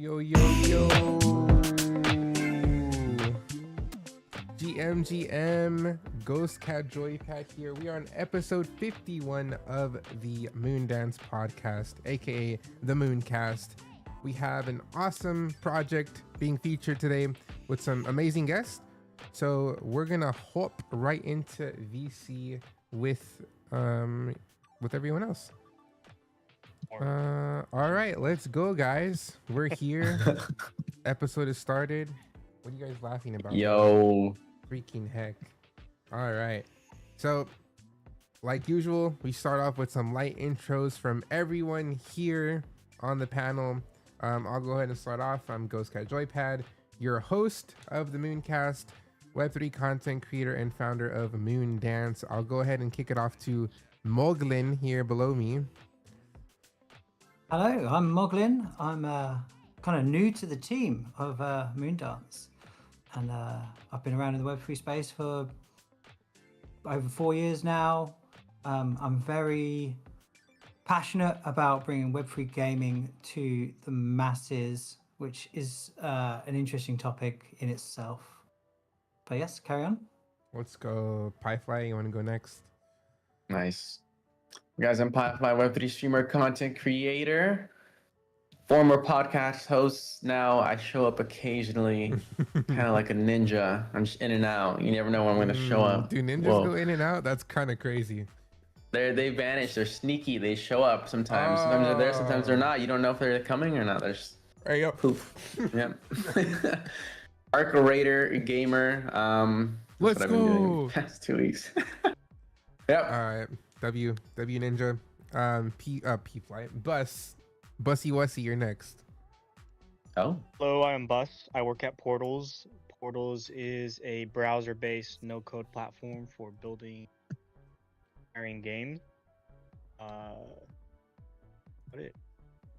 yo, yo, yo. GM, GhostcatJoypad here. We are on episode 51 of the Moondance Podcast, aka the Mooncast. We have an awesome project being featured today with some amazing guests. So we're gonna hop right into VC with everyone else. All right, let's go, guys. We're here. Episode is started. What are you guys laughing about? Yo. Freaking heck. All right. So, like usual, we start off with some light intros from everyone here on the panel. I'll go ahead and start off. I'm GhostcatJoypad, your host of the Mooncast, Web3 content creator and founder of Moondance. I'll go ahead and kick it off to Moglin here below me. Hello, I'm Moglin. I'm kind of new to the team of Moondance, and I've been around in the Web3 space for over 4 years now. I'm very passionate about bringing Web3 gaming to the masses, which is an interesting topic in itself. But yes, carry on. Let's go. Piefly, you want to go next? Nice. Guys, I'm Piefly, Web3 streamer, content creator, former podcast host. Now I show up occasionally, kind of like a ninja. I'm just in and out. You never know when I'm going to show up. Do ninjas go in and out? That's kind of crazy. They vanish. They're sneaky. They show up sometimes. Sometimes they're there, sometimes they're not. You don't know if they're coming or not. They're just there you go. Poof. Yeah. Arc Raider gamer. Let's what I've go. been doing the past 2 weeks. Yep. All right. W Ninja. Piefly. Bussy Wussy, you're next. Oh. Hello, I'm Bus. I work at Portals. Portals is a browser-based no-code platform for building hiring games.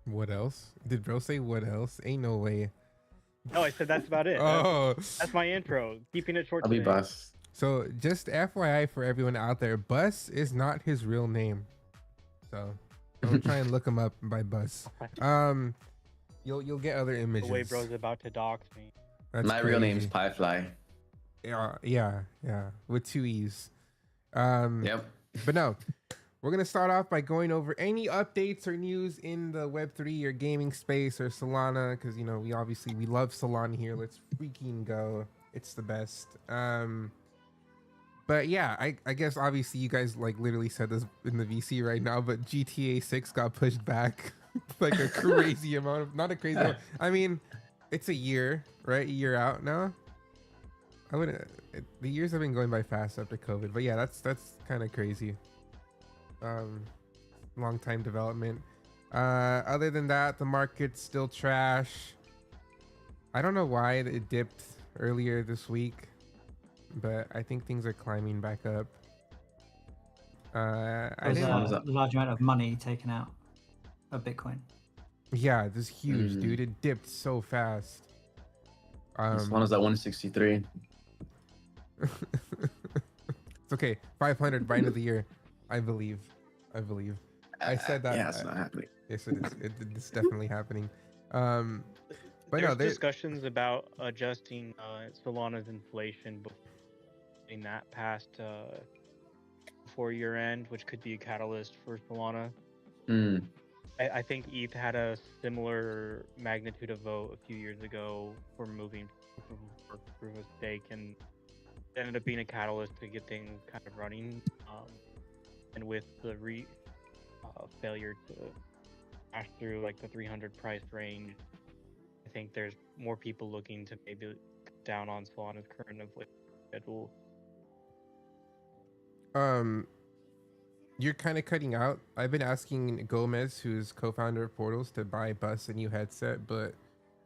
What else? Did bro say what else? Ain't no way. No, I said that's about it. Oh, That's my intro. Keeping it short. I'll be today. Bus. so just FYI for everyone out there, Bus is not his real name. So don't try and look him up by Bus. You'll get other images. The way bro's about to dox me. That's My real name's crazy. Piefly. Yeah, with 2 E's. Yep. But no, we're going to start off by going over any updates or news in the Web3 or gaming space or Solana, because, you know, we love Solana here. Let's freaking go. It's the best. But yeah, I guess obviously you guys like literally said this in the VC right now, but GTA 6 got pushed back like a crazy amount of, not a crazy amount. I mean, it's a year, right? A year out now. The years have been going by fast after COVID, but yeah, that's kind of crazy. Long time development. Other than that, the market's still trash. I don't know why it dipped earlier this week, but I think things are climbing back up. There's a large amount of money taken out of Bitcoin. Yeah, this is huge, dude. It dipped so fast. This one is at 163. It's okay. 500 by end of the year. I believe. I said that. Yeah, it's not happening. Yes, it is. It's definitely happening. But There's no, discussions about adjusting Solana's inflation getting that past before year end, which could be a catalyst for Solana. I think ETH had a similar magnitude of vote a few years ago for moving for proof of stake, and it ended up being a catalyst to get things kind of running. And with the failure to pass through like the 300 price range, I think there's more people looking to maybe cut down on Solana's current inflation schedule. You're kind of cutting out. I've been asking Gomez, who's co-founder of Portals, to buy Bus a new headset, but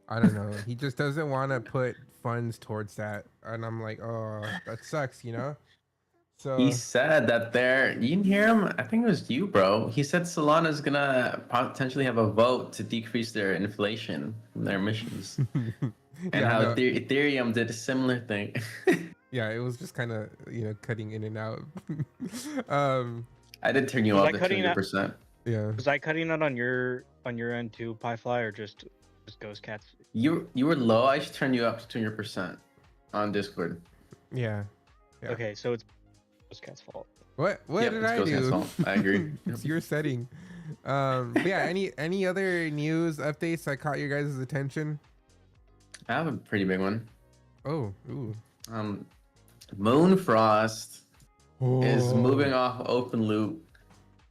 I don't know. He just doesn't want to put funds towards that, and I'm like, oh, that sucks, you know. So He said that you didn't hear him? I think it was you, bro. He said Solana's gonna potentially have a vote to decrease their inflation from their emissions. And yeah, how no, Ethereum did a similar thing. yeah, it was just kind of, you know, cutting in and out. I did turn you Was off I to cutting out? 200%. Yeah. Was I cutting out on your end too, Piefly, or just Just Ghost Cats. You were low. I should turn you up to 200% on Discord. Yeah. Yeah. Okay, so it's Ghost Cat's fault. What Yep, did it's I Ghost Cat's do? fault. I agree. It's your setting. But yeah, any other news updates that caught your guys' attention? I have a pretty big one. Oh, ooh. Moonfrost is Oh. moving off open loop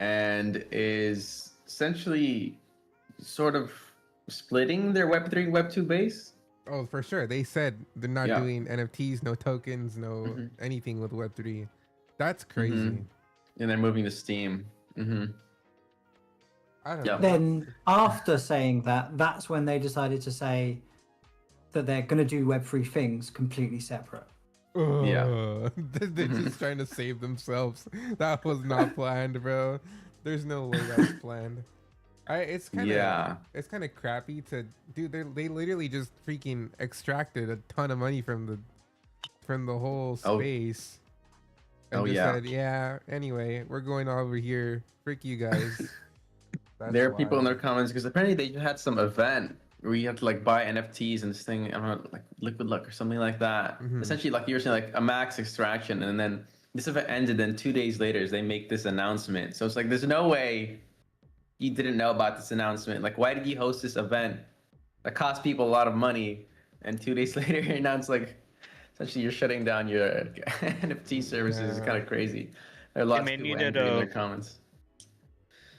and is essentially sort of splitting their Web3, Web2 base. Oh, for sure. They said they're not Yeah. doing NFTs, no tokens, no Mhm. anything with Web3. That's crazy. Mhm. And they're moving to Steam. I don't Yeah. know. Then after saying that, that's when they decided to say that they're going to do Web3 things completely separate. Yeah. They're just trying to save themselves. That was not planned, bro. There's no way that was planned. It's kind of Yeah. It's kind of crappy to dude. They literally just freaking extracted a ton of money from the whole Oh. space. And Oh, just yeah. said, yeah. Anyway, we're going over here. Frick you guys. That's There are people in wild. their comments because apparently they had some event where you have to like buy NFTs and this thing, I don't know, like Liquid Luck or something like that. Mhm. Essentially, like you were saying, like a max extraction, and then this event ended. And 2 days later, they make this announcement. So it's like there's no way you didn't know about this announcement. Like, why did you host this event that cost people a lot of money, and 2 days later you announce like essentially you're shutting down your NFT services? It's Yeah. kind of crazy. There are lots may of people needed angry in a- their comments.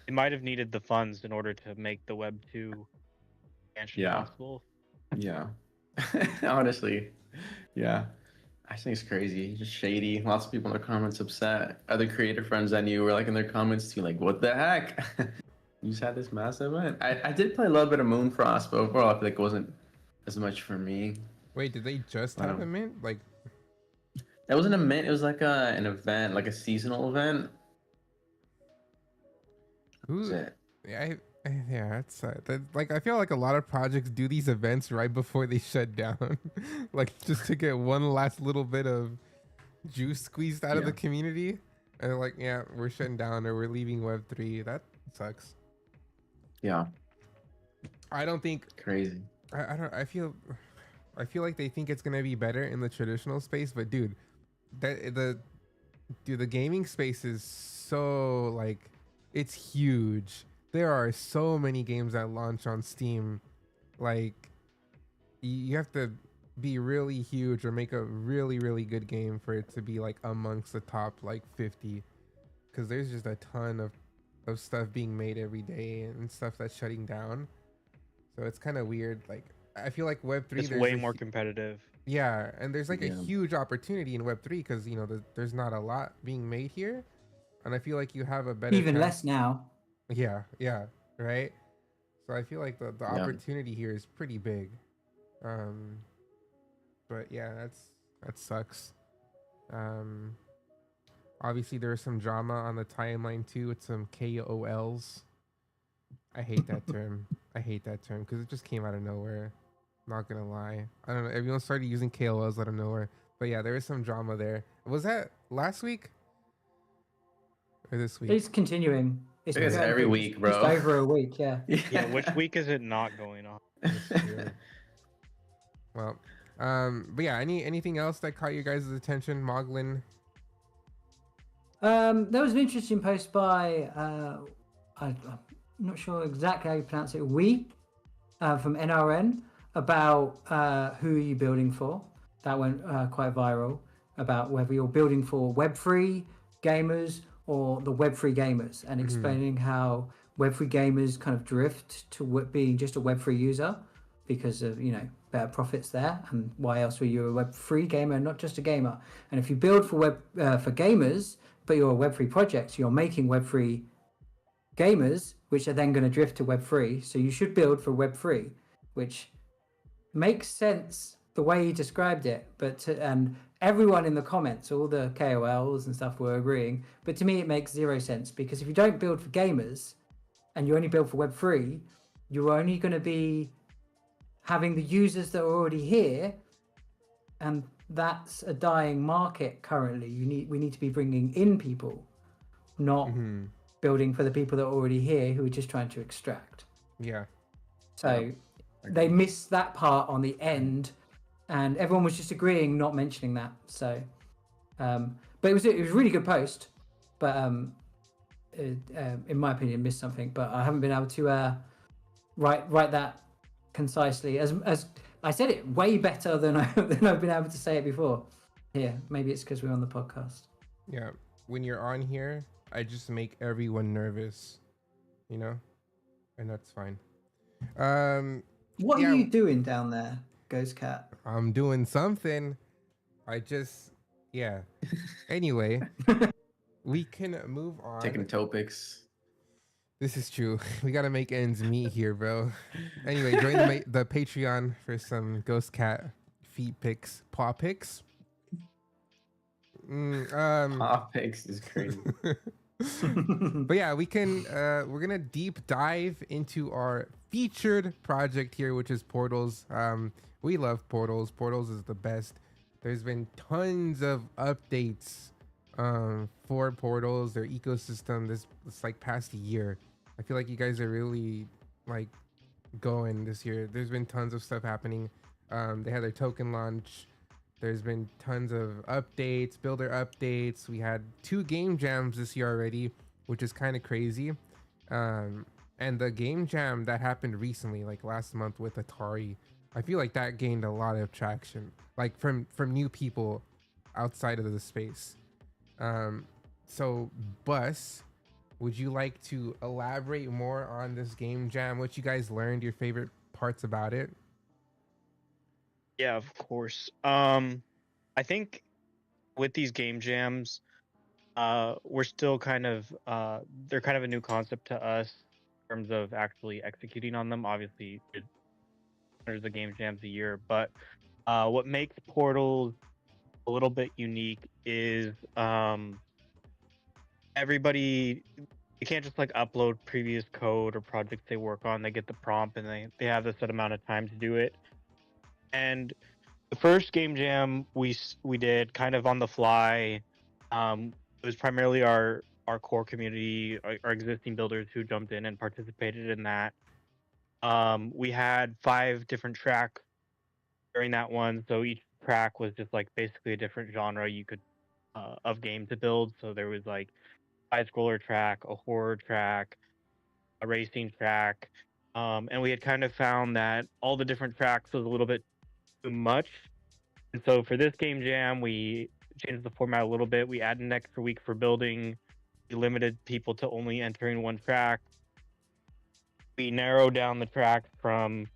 It might have needed the funds in order to make the Web 2 expansion Yeah. possible. Yeah. Honestly. Yeah. I think it's crazy. Just shady. Lots of people in the comments upset. Other creator friends I knew were like in their comments too, like, what the heck? You just had this massive event. I did play a little bit of Moonfrost, but overall I feel like it wasn't as much for me. Wait, did they just have Wow. a mint? Like, It wasn't a mint, it was like an event, like a seasonal event. who? That's it. Yeah, it's like I feel like a lot of projects do these events right before they shut down, like just to get one last little bit of juice squeezed out of Yeah. the community, and they're like, yeah, we're shutting down or we're leaving Web3. That sucks. Yeah. I don't think Crazy. I don't. I feel like they think it's gonna be better in the traditional space, but dude, the gaming space is so like it's huge. There are so many games that launch on Steam. Like you have to be really huge or make a really really good game for it to be like amongst the top like 50, because there's just a ton of stuff being made every day and stuff that's shutting down. So it's kind of weird. Like I feel like Web3 It's there's way a more hu- competitive. yeah, and there's like a Yeah. huge opportunity in Web3 because you know there's not a lot being made here, and I feel like you have a better Even chance- less now. Yeah, right. So I feel like the Yeah. opportunity here is pretty big. But yeah, that sucks. Obviously there was some drama on the timeline too with some KOLs. I hate that term. I hate that term because it just came out of nowhere. Not gonna lie. I don't know. Everyone started using KOLs out of nowhere. But yeah, there was some drama there. Was that last week? Or this week? It's continuing. I think it's every going week, just bro. over a week, yeah. Yeah, which week is it not going on? That's true. Well, but yeah, anything else that caught your guys' attention, Moglin? There was an interesting post by I'm not sure exactly how you pronounce it. From NRN about who are you building for. That went quite viral about whether you're building for Web3 gamers or the Web3 gamers, and explaining how Web3 gamers kind of drift to being just a Web3 user because of better profits there, and why else were you a Web3 gamer and not just a gamer? And if you build for for gamers but you're a Web3 project, you're making Web3 gamers, which are then going to drift to Web3. So you should build for Web3, which makes sense the way he described it. And everyone in the comments, all the KOLs and stuff were agreeing. But to me, it makes zero sense, because if you don't build for gamers and you only build for Web3, you're only going to be having the users that are already here, and that's a dying market currently. We need to be bringing in people, not building for the people that are already here who are just trying to extract. Yeah. So they missed that part on the end, and everyone was just agreeing not mentioning that. So, but it was a really good post, but in my opinion, missed something. But I haven't been able to write that concisely as I said it way better than I've been able to say it before. Yeah, maybe it's because we're on the podcast. Yeah, when you're on here, I just make everyone nervous, you know, and that's fine. What yeah, are you doing down there, Ghost Cat? I'm doing something. Yeah. Anyway, we can move on. Taking topics. This is true. We gotta make ends meet here, bro. Anyway, join the Patreon for some Ghost Cat feet pics, paw pics. Paw pics is crazy. But yeah, we're gonna deep dive into our featured project here, which is Portals. We love Portals. Portals is the best. There's been tons of updates for Portals, their ecosystem. This like past year. I feel like you guys are really like going this year. There's been tons of stuff happening. They had their token launch. There's been tons of updates, builder updates. We had 2 game jams this year already, which is kind of crazy. And the game jam that happened recently, like last month with Atari, I feel like that gained a lot of traction, like from new people outside of the space. So Bus, would you like to elaborate more on this game jam? What you guys learned, your favorite parts about it? Yeah, of course. I think with these game jams, we're still kind of they're kind of a new concept to us in terms of actually executing on them. Obviously, there's a game jams a year, but what makes Portals a little bit unique is everybody, you can't just like upload previous code or projects they work on. They get the prompt and they have a set amount of time to do it. And the first game jam we did kind of on the fly. It was primarily our core community, our existing builders who jumped in and participated in that. We had 5 different tracks during that one, so each track was just like basically a different genre you could of game to build. So there was like side scroller track, a horror track, a racing track, and we had kind of found that all the different tracks was a little bit too much. And so for this game jam, we changed the format a little bit. We added an extra week for building. We limited people to only entering 1 track. We narrowed down the tracks from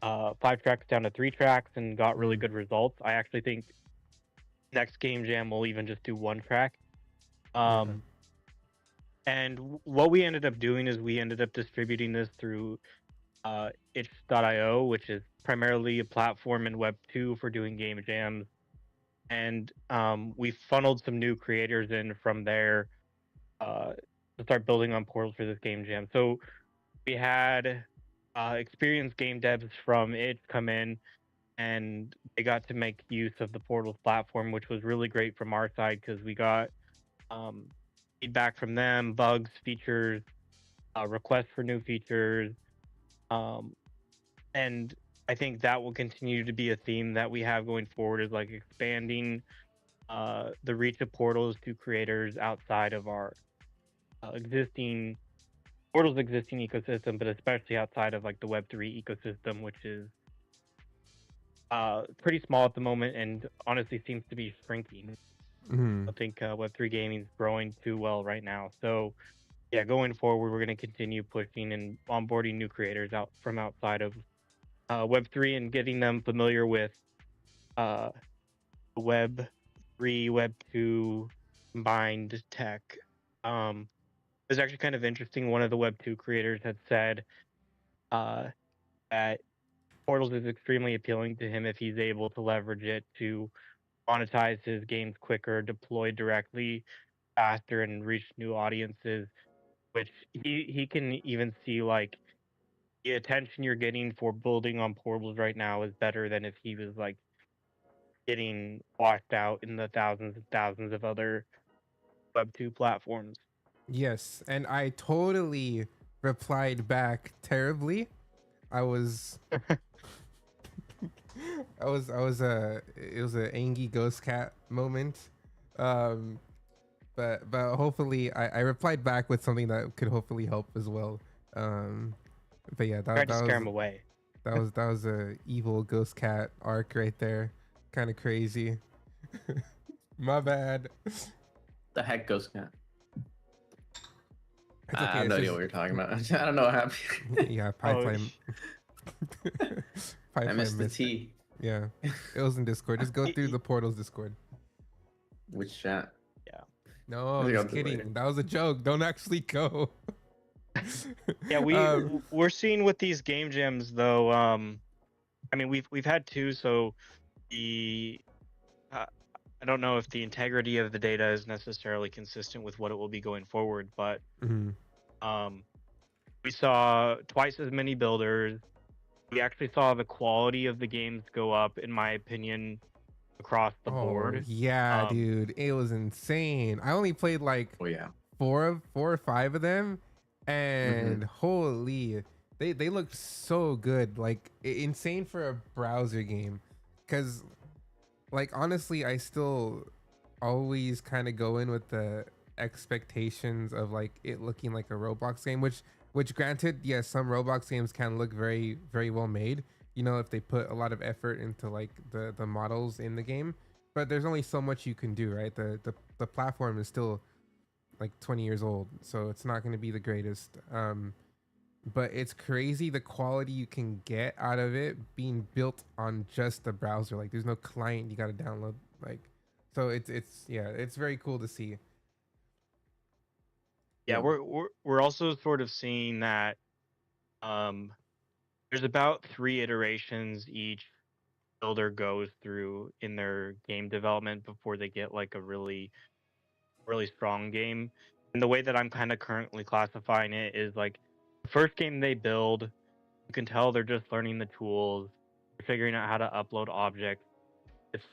5 tracks down to 3 tracks and got really good results. I actually think next game jam we'll even just do 1 track. And what we ended up doing is we ended up distributing this through itch.io, which is primarily a platform in Web 2 for doing game jams. And we funneled some new creators in from there to start building on Portals for this game jam. So we had experienced game devs from it come in, and they got to make use of the Portals platform, which was really great from our side because we got feedback from them, bugs, features, requests for new features. And I think that will continue to be a theme that we have going forward, is like expanding the reach of Portals to creators outside of our existing ecosystem, but especially outside of like the Web3 ecosystem, which is pretty small at the moment and honestly seems to be shrinking. I think Web3 gaming is growing too well right now. So yeah, going forward, we're going to continue pushing and onboarding new creators out from outside of Web3 and getting them familiar with Web3, Web2 combined tech. It was actually kind of interesting. One of the Web2 creators had said that Portals is extremely appealing to him if he's able to leverage it to monetize his games quicker, deploy directly faster, and reach new audiences, which he can even see like the attention you're getting for building on Portals right now is better than if he was like getting washed out in the thousands and thousands of other Web2 platforms. Yes, and I totally replied back terribly. I was it was a Angie ghost cat moment. Um, but hopefully I replied back with something that could hopefully help as well. Um, but yeah, Tried to scare him away. that was a evil ghost cat arc right there. Kind of crazy. My bad. The heck, Ghost Cat? It's I okay. have no idea what you're talking about. I don't know what happened. Yeah, Oh, pipeline. I missed the T. Yeah, it was in Discord. Just go through the Portals Discord. Which chat? No, I I'm think I'll just do it kidding. later. That was a joke. Don't actually go. Yeah, we're seeing with these game jams though. I mean, we've had two, so the I don't know if the integrity of the data is necessarily consistent with what it will be going forward, but Mhm. um, we saw twice as many builders. We actually saw the quality of the games go up, in my opinion, across the Oh board. yeah, Um, dude, it was insane. I only played like Oh yeah. four or five of them, Mm-hmm. and holy, they looked so good. Like insane for a browser game, because like honestly, I still always kind of go in with the expectations of like it looking like a Roblox game, which granted, yes, some Roblox games can look very well made, you know, if they put a lot of effort into like the models in the game. But there's only so much you can do, right? The platform is still like 20 years old, so it's not going to be the greatest. But it's crazy the quality you can get out of it being built on just the browser. Like there's no client you got to download. Like, so it's yeah, it's very cool to see. yeah, we're also sort of seeing that um, there's about 3 iterations each builder goes through in their game development before they get like a really strong game. And the way that I'm kind of currently classifying it is like the first game they build, you can tell they're just learning the tools, they're figuring out how to upload objects. It's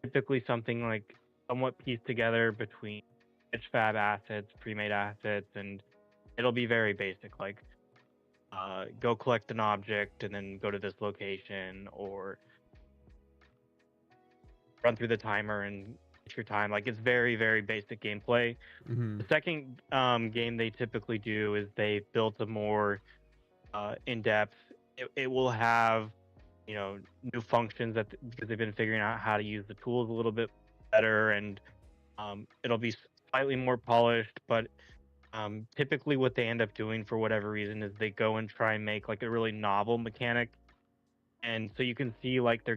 typically something like somewhat pieced together between sketch fab assets, pre-made assets, and it'll be very basic, like go collect an object and then go to this location, or run through the timer and get your time. Like it's very basic gameplay. Mm-hmm. The second game they typically do is they build a more in-depth. It will have, you know, new functions because they've been figuring out how to use the tools a little bit better, and it'll be slightly more polished. But typically, what they end up doing for whatever reason is they go and try and make like a really novel mechanic, and so you can see like their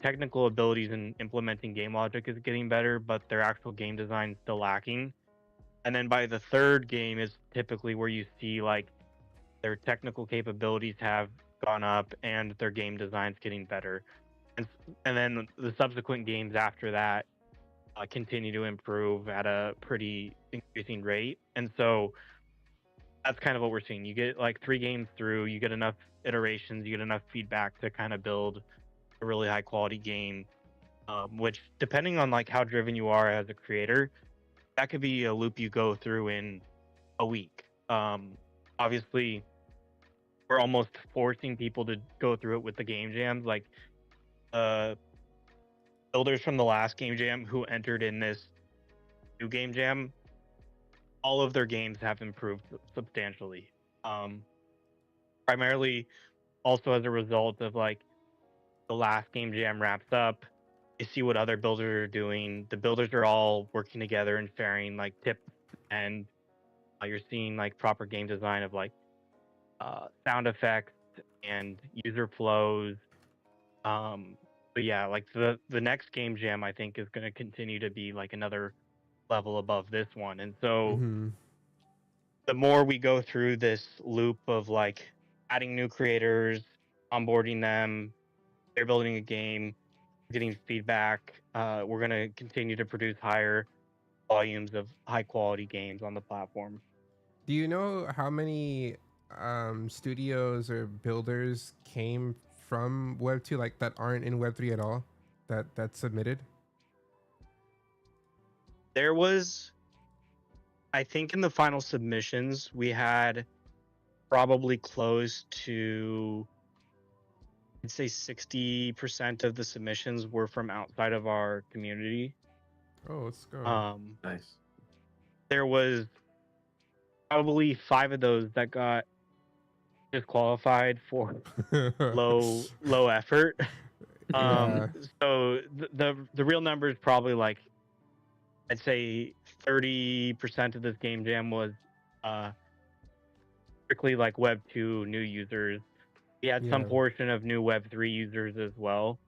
technical abilities in implementing game logic is getting better, but their actual game design is still lacking. And then by the third game is typically where you see like their technical capabilities have gone up and their game design's getting better. And then the subsequent games after that continue to improve at a pretty increasing rate. And so that's kind of what we're seeing. You get like 3 games through, you get enough iterations, you get enough feedback to kind of build a really high quality game. Which, depending on like how driven you are as a creator, that could be a loop you go through in a week. Obviously, we're almost forcing people to go through it with the game jams. Like builders from the last game jam who entered in this new game jam, all of their games have improved substantially. Primarily, also as a result of like the last game jam wraps up, you see what other builders are doing. The builders are all working together and sharing like tips, and you're seeing like proper game design of like sound effects and user flows. But yeah, like the next game jam I think is going to continue to be like another level above this one. And so Mm-hmm. the more we go through this loop of like adding new creators, onboarding them, they're building a game, getting feedback, we're going to continue to produce higher volumes of high quality games on the platform. Do you know how many studios or builders came from Web 2 like that aren't in Web 3 at all that submitted? There was, I think in the final submissions, we had probably close to, I'd say 60% of the submissions were from outside of our community. Oh, let's go. Nice. There was probably 5 of those that got disqualified for low effort. Yeah. So the real number is probably like, I'd say 30% of this game jam was strictly like Web 2 new users. We had some Yeah. portion of new Web 3 users as well.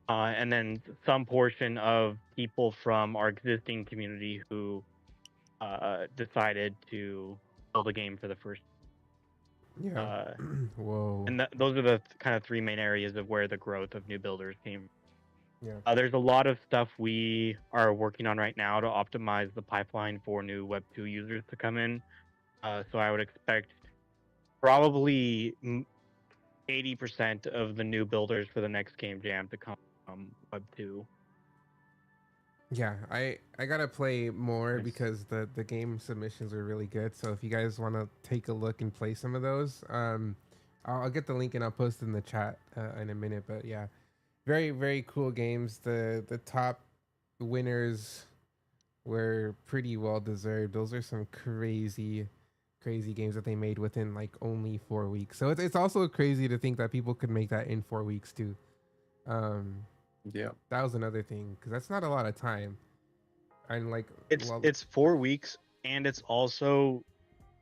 And then some portion of people from our existing community who decided to build a game for the first. Yeah. Whoa. And those are the kind of 3 main areas of where the growth of new builders came. Yeah. There's a lot of stuff we are working on right now to optimize the pipeline for new Web 2 users to come in. So I would expect probably 80% of the new builders for the next game jam to come from Web 2. Yeah, I gotta play more Nice. because the game submissions are really good. So if you guys want to take a look and play some of those, I'll get the link and I'll post it in the chat in a minute. But yeah, very very cool games. The top winners were pretty well deserved. Those are some crazy games that they made within like only 4 weeks. So it's also crazy to think that people could make that in 4 weeks too. Yeah. That was another thing because that's not a lot of time. And like It's 4 weeks, and it's also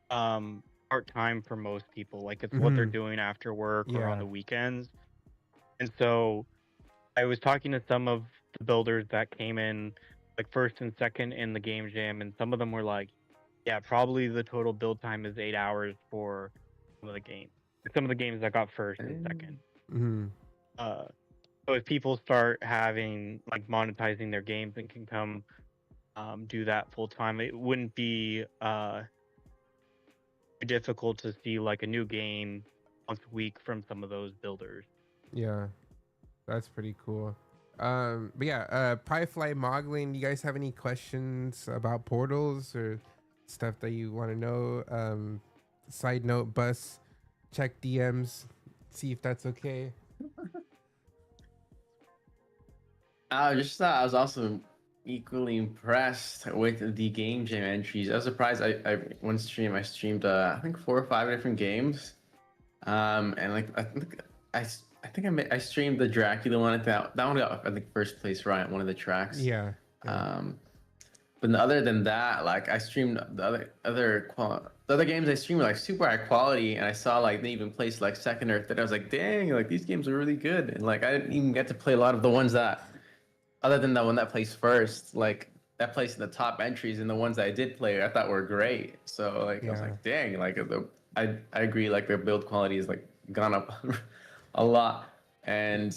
part time for most people. Like it's what they're doing after work or on Yeah. the weekends. And so I was talking to some of the builders that came in like first and second in the game jam, and some of them were like, yeah, probably the total build time is 8 hours for some of the games. Some of the games that got first and second. Mm-hmm. So if people start having like monetizing their games and can come do that full time, it wouldn't be difficult to see like a new game once a week from some of those builders. Yeah, that's pretty cool. But yeah, Piefly Moglin, you guys have any questions about portals or stuff that you want to know? Side note, Bus, check DMs, see if that's okay. I just thought I was also equally impressed with the game jam entries. I was surprised. I one stream I streamed I think 4 or 5 different games, and like I think I streamed the Dracula one. That one got I think first place right on one of the tracks. Yeah. But other than that, like I streamed the other games I streamed were like super high quality, and I saw like they even placed like second or third. I was like, dang, like these games are really good. And like I didn't even get to play a lot of the ones that, other than that one that placed first, like that placed in the top entries, and the ones that I did play I thought were great. So like I was like, dang, like I agree, like their build quality is like gone up a lot, and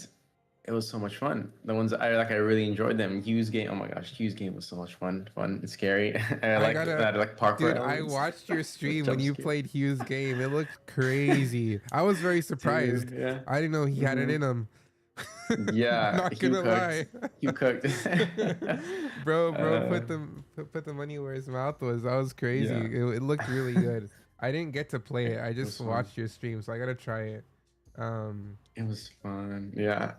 it was so much fun. The ones I really enjoyed them. Hughes game, oh my gosh, Hughes game was so much fun and scary. I like that, like parkour. Dude, elements. I watched your stream when Jump you scare. played Hughes game. It looked crazy. I was very surprised. Dude, yeah. I didn't know he had it in him. Yeah, Not gonna lie. You cooked. bro, put the money where his mouth was. That was crazy. Yeah. It looked really good. I didn't get to play it. I just fun. watched your stream, so I gotta try it. It was fun. Yeah.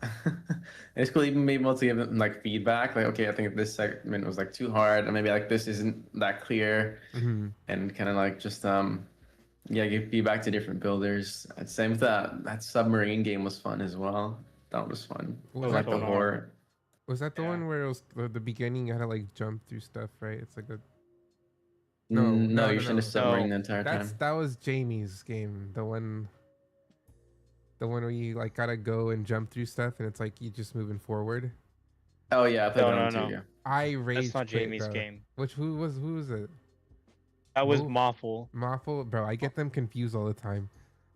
It's cool even being able to give them like feedback. Like, okay, I think this segment was like too hard, or maybe like this isn't that clear, and kind of like just give feedback to different builders. Same with that submarine game was fun as well. That was fun. Was Like that the the- horror. Was that the Yeah. one where it was the beginning? You had to like jump through stuff, right? It's like a No, you shouldn't have submarine No, the entire time. that was Jamie's game. The one where you like gotta go and jump through stuff, and it's like you just moving forward. Oh yeah, I played No, that no, one too. no. Yeah. I raged. That's not quit, Jamie's bro. game. Who was it? That was Who? Moffle. Moffle, bro. I get them confused all the time.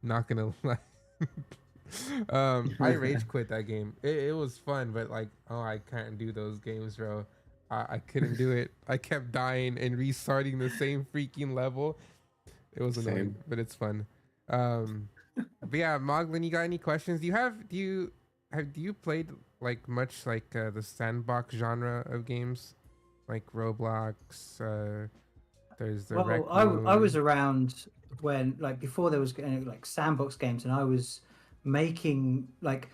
Not gonna lie. I rage quit that game. It was fun, but like, I can't do those games, bro. I couldn't do it. I kept dying and restarting the same freaking level. It was annoying, but it's fun. But yeah, Moglin, you got any questions? Do you played like much like the sandbox genre of games, like Roblox? There's the Rec I Room. was around when like before there was like sandbox games, and I was making like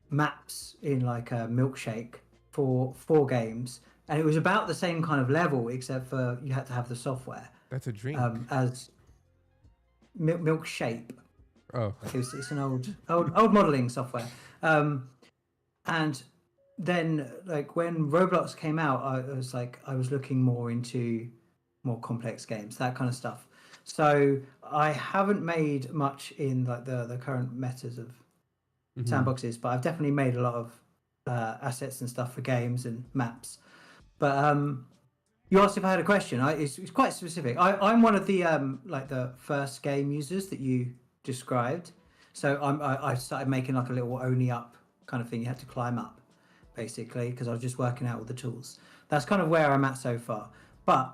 maps in like a milkshake for 4 games, and it was about the same kind of level except for you had to have the software That's a drink. as milkshape. Oh, It's an old modeling software. And then like when Roblox came out, I was looking more into more complex games, that kind of stuff. So I haven't made much in like the current metas of sandboxes, but I've definitely made a lot of assets and stuff for games and maps. But you asked if I had a question. It's quite specific. I'm one of the like the first game users that you described. So I started making like a little only up kind of thing. You had to climb up basically because I was just working out all the tools. That's kind of where I'm at so far. But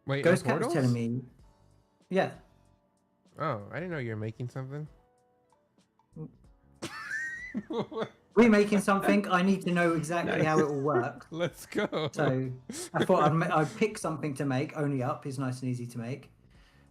wait, GhostCat was Portals? telling me, yeah. Oh, I didn't know you were making something. We're making something. I need to know exactly how it will work. Let's go. So I thought I'd pick something to make. Only up is nice and easy to make,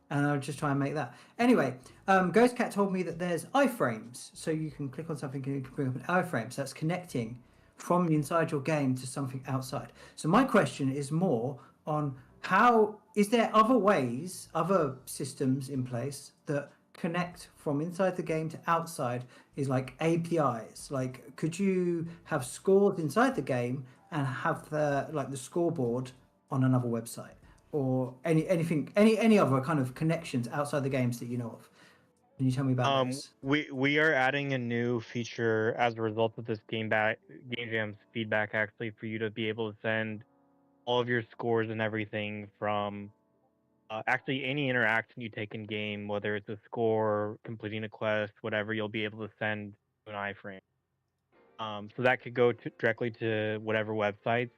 and I'll just try and make that. Anyway, GhostCat told me that there's iframes, so you can click on something and you can bring up an iframe. So that's connecting from inside your game to something outside. So my question is more on how is there other ways, other systems in place that connect from inside the game to outside, is like APIs. Like, could you have scores inside the game and have the scoreboard on another website, or any other kind of connections outside the games that you know of? Can you tell me about this? We are adding a new feature as a result of this game jam's feedback, actually, for you to be able to send all of your scores and everything from actually any interaction you take in game, whether it's a score, completing a quest, whatever, you'll be able to send to an iframe. So that could go directly to whatever websites.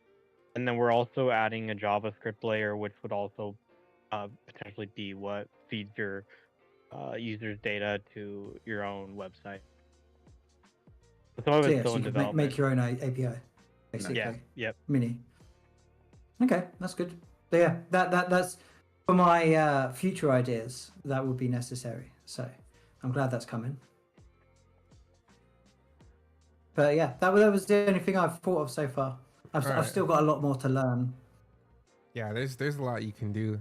And then we're also adding a JavaScript layer, which would also potentially be what feeds your users' data to your own website. Some of So it's yeah, still so in you can development. make your own API, basically. Yeah. Yep. Mini. Okay, that's good. So yeah, that's for my future ideas. That would be necessary. So I'm glad that's coming. But yeah, that was the only thing I've thought of so far. I've Alright. still got a lot more to learn. Yeah, there's a lot you can do.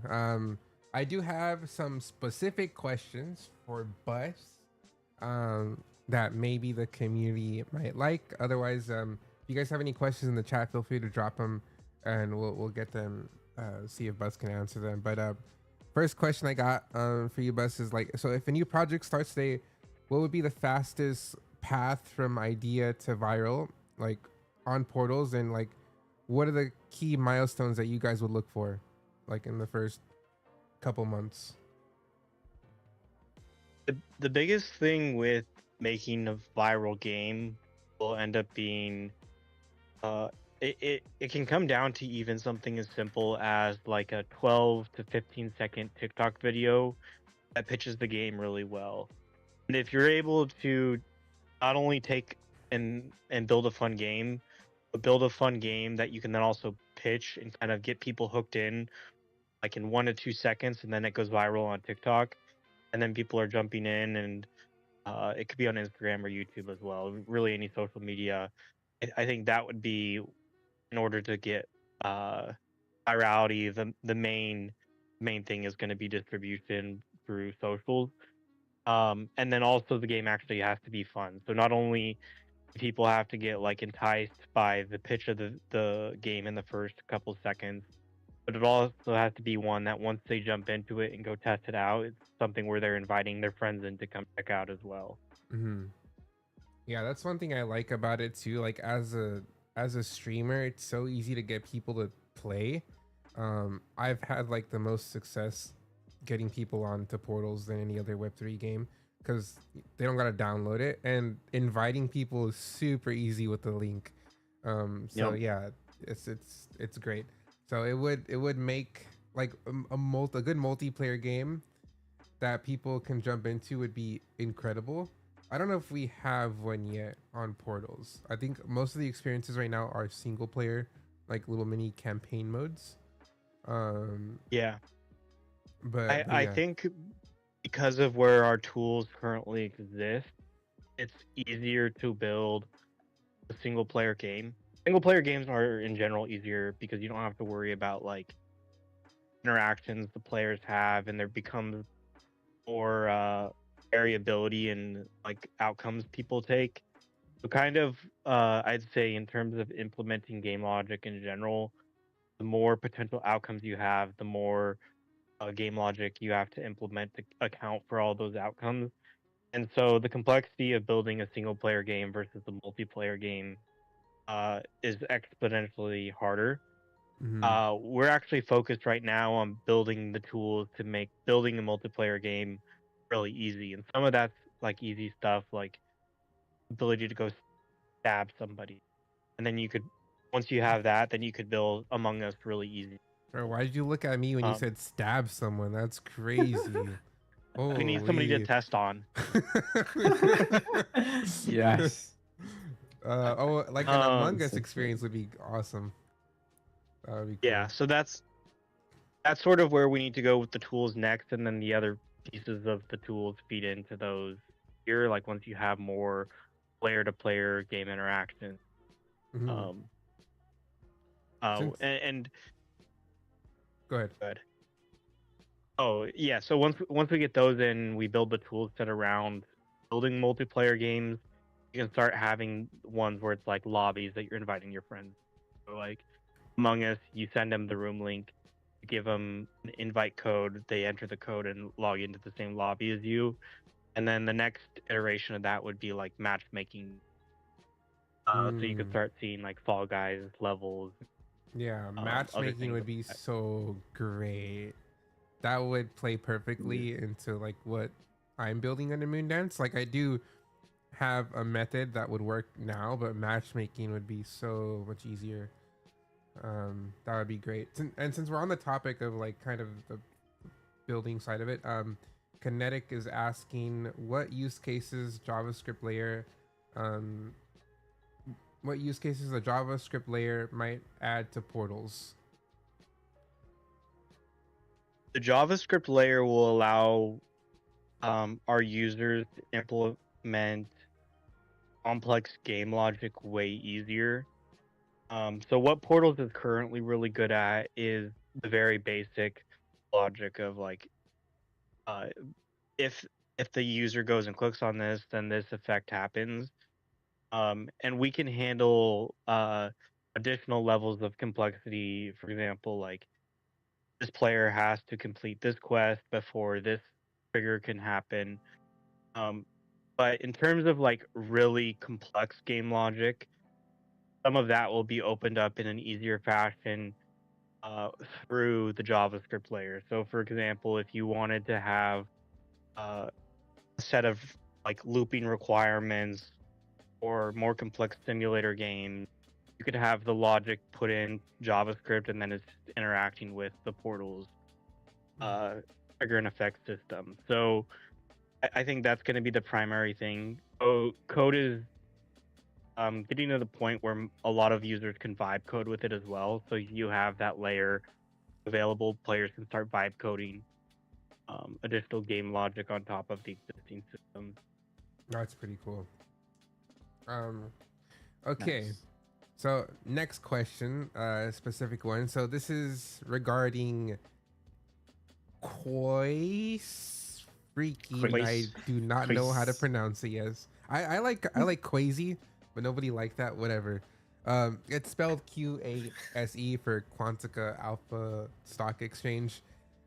I do have some specific questions for Bus that maybe the community might like. Otherwise, if you guys have any questions in the chat, feel free to drop them and we'll get them, see if Bus can answer them. But first question I got for you, Bus, is like, so if a new project starts today, what would be the fastest path from idea to viral, like on Portals, and like what are the key milestones that you guys would look for, like in the first couple months? The biggest thing with making a viral game will end up being it can come down to even something as simple as like a 12 to 15 second TikTok video that pitches the game really well. And if you're able to not only take and build a fun game, but build a fun game that you can then also pitch and kind of get people hooked in like in 1 to 2 seconds, and then it goes viral on TikTok, and then people are jumping in, and it could be on Instagram or YouTube as well, really any social media. I think that would be, in order to get virality, the main thing is going to be distribution through socials. And then also the game actually has to be fun. So not only do people have to get like enticed by the pitch of the game in the first couple seconds, but it also has to be one that once they jump into it and go test it out, it's something where they're inviting their friends in to come check out as well. Yeah, that's one thing I like about it too. Like as a streamer, it's so easy to get people to play. I've had like the most success getting people onto Portals than any other Web3 game because they don't gotta download it, and inviting people is super easy with the link. So yeah, it's great. So it would make like a good multiplayer game that people can jump into would be incredible. I don't know if we have one yet on Portals. I think most of the experiences right now are single player, like little mini campaign modes. Yeah. But I yeah. think because of where our tools currently exist, it's easier to build a single player game. Single player games are in general easier because you don't have to worry about like interactions the players have, and there becomes more variability in like outcomes people take. So kind of I'd say in terms of implementing game logic in general, the more potential outcomes you have, the more game logic you have to implement to account for all those outcomes. And so the complexity of building a single player game versus a multiplayer game is exponentially harder. Mm-hmm. We're actually focused right now on building the tools to make building a multiplayer game really easy. And some of that's like easy stuff, like ability to go stab somebody. And then you could, once you have that, then you could build Among Us really easy. Bro, why did you look at me when you Um, said stab someone? That's crazy. we need somebody to Holy. test on. Yes. Like an Among Us so experience would be awesome. That would be cool. Yeah, so that's sort of where we need to go with the tools next, and then the other pieces of the tools feed into those here. Like once you have more player-to-player game interaction, Mhm. Since- and Go ahead. good. Oh yeah, so once we get those in, we build the tool set around building multiplayer games. You can start having ones where it's like lobbies that you're inviting your friends. So like Among Us, you send them the room link, you give them an invite code, they enter the code and log into the same lobby as you. And then the next iteration of that would be like matchmaking. So you could Mm. start seeing like Fall Guys levels. Yeah, other matchmaking things would be like that. so great. That would play perfectly into like what I'm building under Moondance. Like I do have a method that would work now, but matchmaking would be so much easier. That would be great. And since we're on the topic of like kind of the building side of it, Kinetic is asking what use cases JavaScript layer, what use cases a JavaScript layer might add to portals. The JavaScript layer will allow our users to implement complex game logic way easier. So what Portals is currently really good at is the very basic logic of like, uh, if the user goes and clicks on this, then this effect happens. And we can handle additional levels of complexity. For example, like this player has to complete this quest before this trigger can happen. But in terms of like really complex game logic, some of that will be opened up in an easier fashion through the JavaScript layer. So, for example, if you wanted to have a set of like looping requirements or more complex simulator games, you could have the logic put in JavaScript and then it's interacting with the portal's trigger and effect system. So, I think that's going to be the primary thing. So, code is getting to the point where a lot of users can vibe code with it as well. So you have that layer available. Players can start vibe coding additional game logic on top of the existing system. That's pretty cool. Okay. Nice. So next question, specific one. So this is regarding Quaise Freaky. I do not know how to Quaise. pronounce it. Yes, I like Quazy, but nobody like that. Whatever. It's spelled QASE for Quantica Alpha Stock Exchange.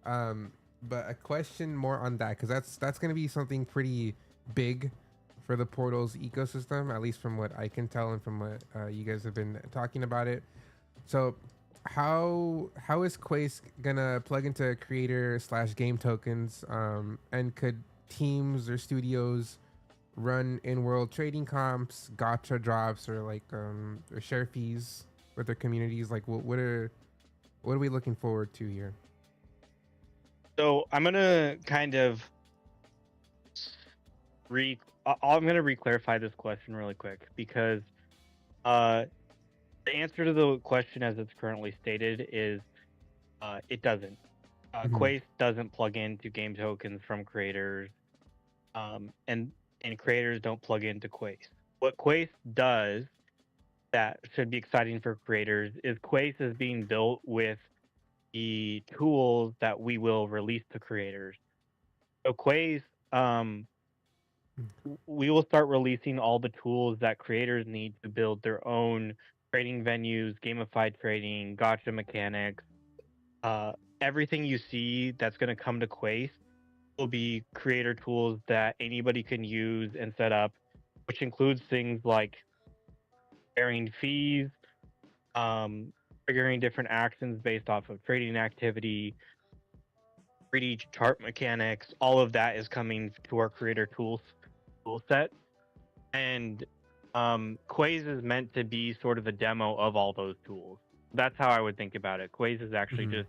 But a question more on that, because that's gonna be something pretty big for the Portals ecosystem, at least from what I can tell and from what you guys have been talking about it. So how is Quace gonna plug into creator/game tokens, and could teams or studios run in-world trading comps, gotcha drops, or like or share fees with their communities? Like what are we looking forward to here? So I'm gonna kind of I'm gonna re-clarify this question really quick because the answer to the question as it's currently stated is it doesn't. Quace doesn't plug into game tokens from creators, and creators don't plug into Quace. What Quace does that should be exciting for creators is Quace is being built with the tools that we will release to creators. So Quace, we will start releasing all the tools that creators need to build their own trading venues, gamified trading, gotcha mechanics. Everything you see that's going to come to Quace will be creator tools that anybody can use and set up, which includes things like sharing fees, triggering different actions based off of trading activity, 3D chart mechanics. All of that is coming to our creator tool set, and Quaze is meant to be sort of a demo of all those tools. That's how I would think about it. Quaze is actually just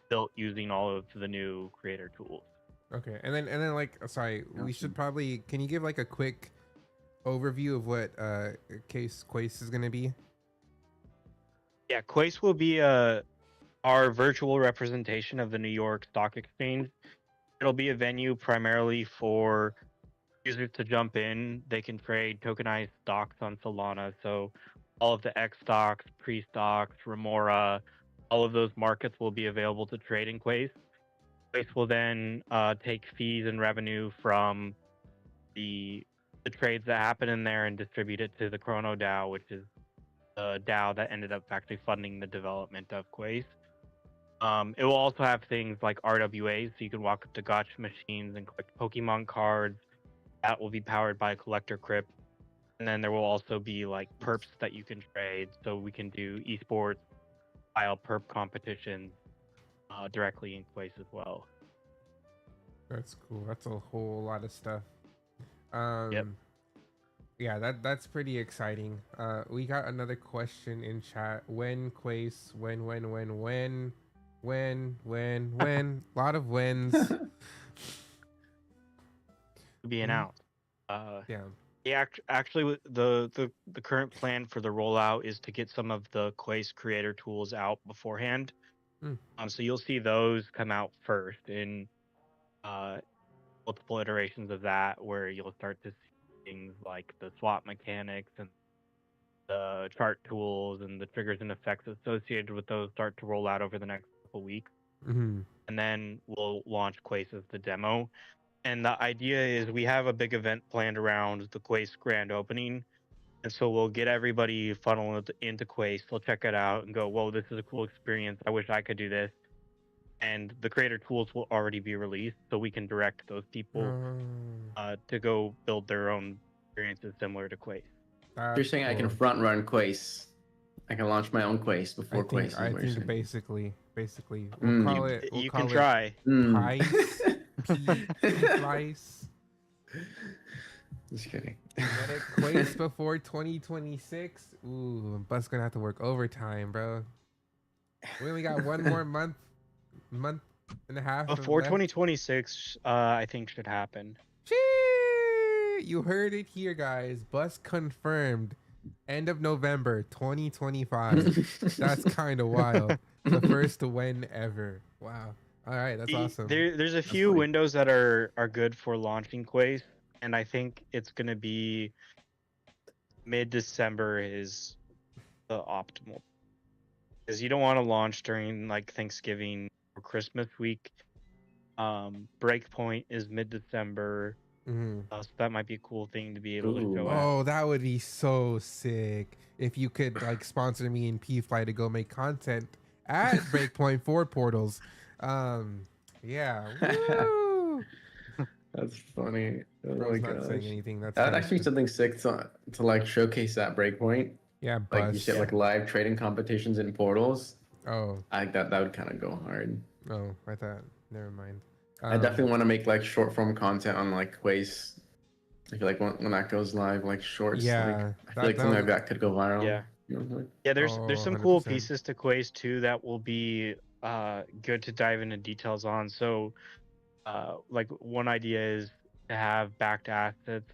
built using all of the new creator tools. Okay, and then like, sorry, we should probably. Can you give like a quick overview of what Quace is gonna be? Yeah, Quace will be our virtual representation of the New York Stock Exchange. It'll be a venue primarily for users to jump in. They can trade tokenized stocks on Solana. So all of the X stocks, pre-stocks, Remora, all of those markets will be available to trade in Quace. Quace will then take fees and revenue from the trades that happen in there and distribute it to the Chrono DAO, which is the DAO that ended up actually funding the development of Quace. It will also have things like RWAs, so you can walk up to gotcha machines and collect Pokemon cards. That will be powered by Collector Crypt. And then there will also be like perps that you can trade, so we can do esports style perp competitions directly in Quace as well. That's cool. That's a whole lot of stuff. Yep. Yeah, that's pretty exciting. We got another question in chat. When Quace? When? A lot of wins. To be announced. Yeah. Yeah, actually, the current plan for the rollout is to get some of the Quace creator tools out beforehand. So you'll see those come out first in multiple iterations of that, where you'll start to see things like the swap mechanics and the chart tools and the triggers and effects associated with those start to roll out over the next couple weeks. And then we'll launch Quace as the demo. And the idea is we have a big event planned around the Quace grand opening. And so we'll get everybody funneled into Quace. They'll check it out and go, whoa, this is a cool experience. I wish I could do this. And the creator tools will already be released, so we can direct those people to go build their own experiences similar to Quace. You're saying cool. I can front run Quace. I can launch my own Quace before Quace. I think basically, we'll call it. You can try. Price. Just kidding. Get it Quace before 2026. Ooh, Bus gonna have to work overtime, bro. We only got one more month and a half before 2026. I think should happen. You heard it here, guys. Bus confirmed. End of November 2025. That's kind of wild. The first win ever. Wow. All right, that's awesome. There's a few windows that are good for launching Quace, and I think it's gonna be mid-December is the optimal, because you don't want to launch during like Thanksgiving or Christmas week. Breakpoint is mid-December. So that might be a cool thing to be able to go at. Oh, that would be so sick if you could like sponsor me and Piefly to go make content at Breakpoint for Portals. Yeah. Woo! That's funny. Oh Bro's not saying anything. That's actually something sick to like showcase that Breakpoint. Yeah, like you said, like live trading competitions in Portals. Oh, I think that would kind of go hard. Oh, I thought. Never mind. I definitely want to make like short form content on like Quace. I feel like when that goes live, like shorts. Yeah, like, I feel like something like that could go viral. Yeah. Yeah, there's some 100%. Cool pieces to Quace too that will be good to dive into details on. So, like one idea is to have backed assets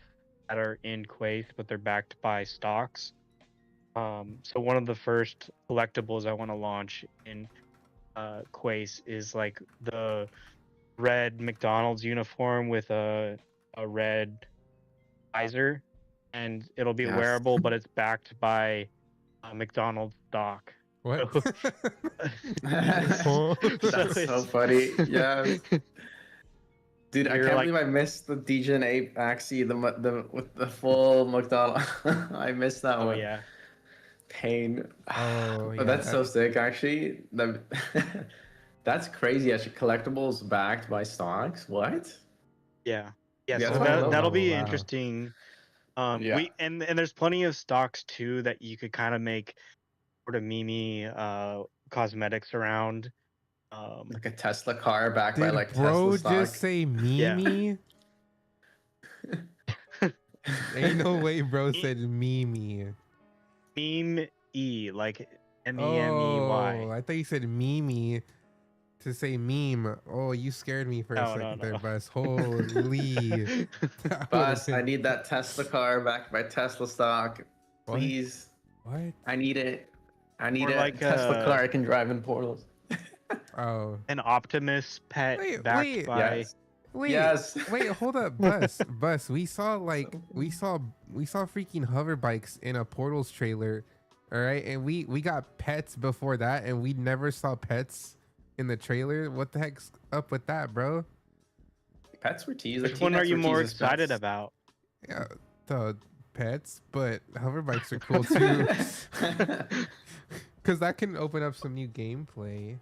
that are in Quace, but they're backed by stocks. So one of the first collectibles I want to launch in Quace is like the red McDonald's uniform with a red visor, and it'll be Yes. wearable, but it's backed by McDonald's stock. What? That's Oh. so funny. Yes. Dude, I You're can't like- believe I missed the DJ Ape Axie, the with the full McDonald. I missed that Oh one. yeah. Pain. Oh, But yeah, that's so sick, actually. That's crazy. Actually, collectibles backed by stocks. What? Yeah. Yeah, Yeah, so that's Oh, that'll be wow. interesting. Yeah. We and there's plenty of stocks too that you could kind of make sort of meme cosmetics around. Like a Tesla car backed by Did like bro Tesla stock. just say Mimi? Ain't no way bro said Mimi. Meme E, like Oh, MEMEY. I thought you said Mimi to say meme. Oh, you scared me for a No, second no, there, no. Bus. Holy. That would've Bus, I been- need that Tesla car backed by Tesla stock. What? Please. What? I need it. I need Or a like Tesla a- car I can drive in Portals. Oh. An Optimus pet Wait, backed wait. by Yes. Wait. Yes. Wait, hold up, Bus. We saw freaking hover bikes in a Portals trailer. All right, and we got pets before that, and we never saw pets in the trailer. What the heck's up with that, bro? Pets were teased. Which one are you more excited about? Yeah, the pets, but hover bikes are cool too, because that can open up some new gameplay.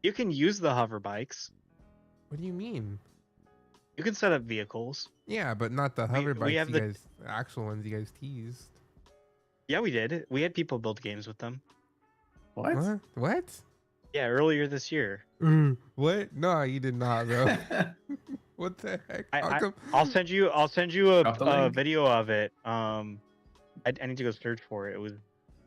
You can use the hover bikes. What do you mean? You can set up vehicles. Yeah, but not the hover we bikes have you the- guys, the actual ones you guys teased. Yeah, we did. We had people build games with them. What? What? What? Yeah, earlier this year. What? No, you did not, bro. What the heck? How come? I'll send you Drop the a link. video of it. I need to go search for it. It was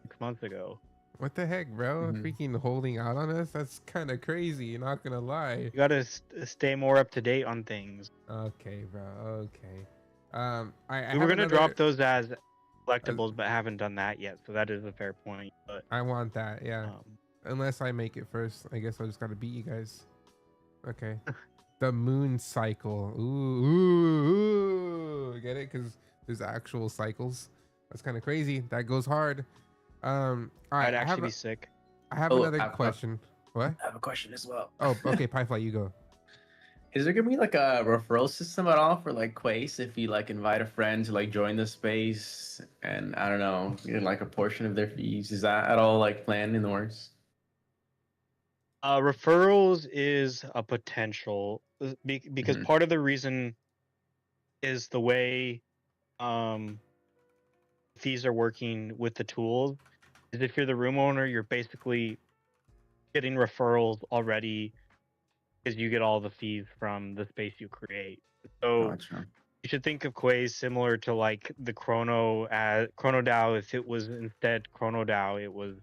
6 months ago. What the heck, bro? Mhm. Freaking holding out on us? That's kind of crazy. Not gonna lie. You gotta stay more up to date on things. Okay, bro. Okay. I We were have gonna another- drop those as collectibles, but haven't done that yet. So that is a fair point. But I want that. Yeah. um, Unless I make it first, I guess I just gotta beat you guys. Okay. The moon cycle. Ooh. Get it? Because there's actual cycles. That's kind of crazy. That goes hard. All right. I'd actually be sick. I have Oh, another I've- question. What? I have a question as well. Oh, okay. Piefly, you go. Is there gonna be like a referral system at all for like Quace if you like invite a friend to like join the space and I don't know, get like a portion of their fees? Is that at all like planned in the works? Referrals is a potential because Mhm. part of the reason is the way fees are working with the tools. Is if you're the room owner, you're basically getting referrals already because you get all the fees from the space you create. So Gotcha. you should think of Quays similar to like the Chrono DAO. If it was instead Chrono DAO, it was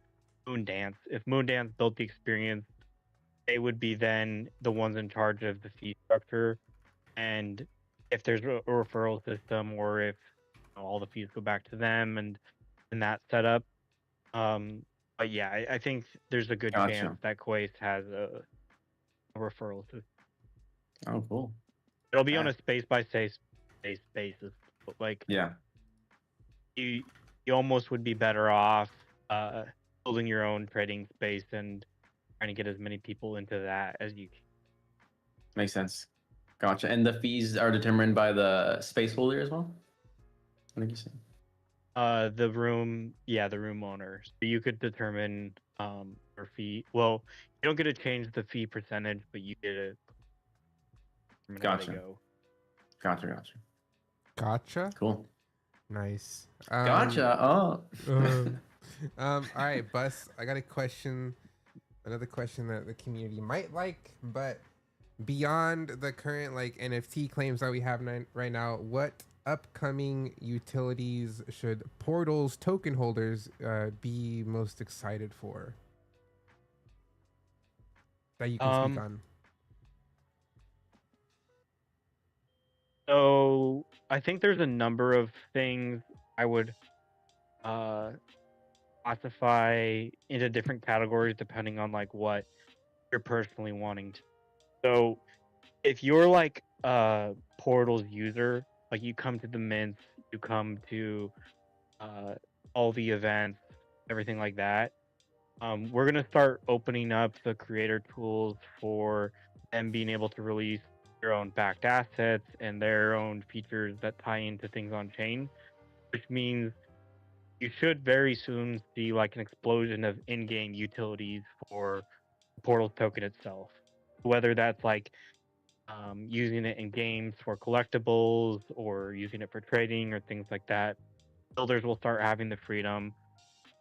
Moondance. If Moondance built the experience, they would be then the ones in charge of the fee structure. And if there's a referral system, or if all the fees go back to them, and in that setup, but yeah, I think there's a good Gotcha. chance that Quace has a referral system. Oh, cool. It'll be on Yeah. a space by space basis, but like Yeah. you almost would be better off building your own trading space and trying to get as many people into that as you can. Makes sense. Gotcha. And the fees are determined by the space holder as well? What did you say? The room owner. So you could determine your fee. Well, you don't get to change the fee percentage, but you get to determine how they Gotcha. go. Gotcha. Gotcha. Cool. Nice. Gotcha. Oh. All right, Bus. I got a question. Another question that the community might like, but beyond the current like NFT claims that we have right now, what upcoming utilities should Portals token holders be most excited for? That you can speak on. So I think there's a number of things I classify into different categories depending on like what you're personally wanting to. So if you're like a Portals user, like you come to the mints, you come to uh, all the events, everything like that. We're gonna start opening up the creator tools for them being able to release their own backed assets and their own features that tie into things on chain, which means you should very soon see like an explosion of in-game utilities for the Portal token itself. Whether that's like using it in games for collectibles or using it for trading or things like that, builders will start having the freedom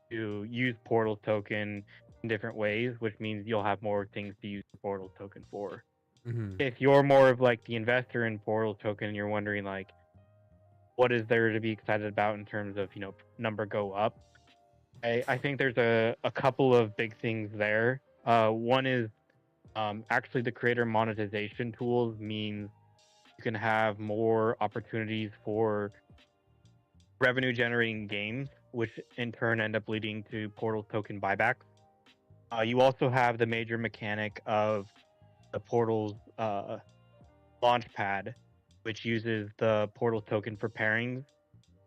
to use Portal token in different ways, which means you'll have more things to use the Portal token for. Mm-hmm. If you're more of like the investor in Portal token, you're wondering like, what is there to be excited about in terms of number go up? I think there's a couple of big things there. One is actually the creator monetization tools means you can have more opportunities for revenue generating games, which in turn end up leading to Portal token buybacks. You also have the major mechanic of the Portal's launchpad, which uses the Portal token for pairings.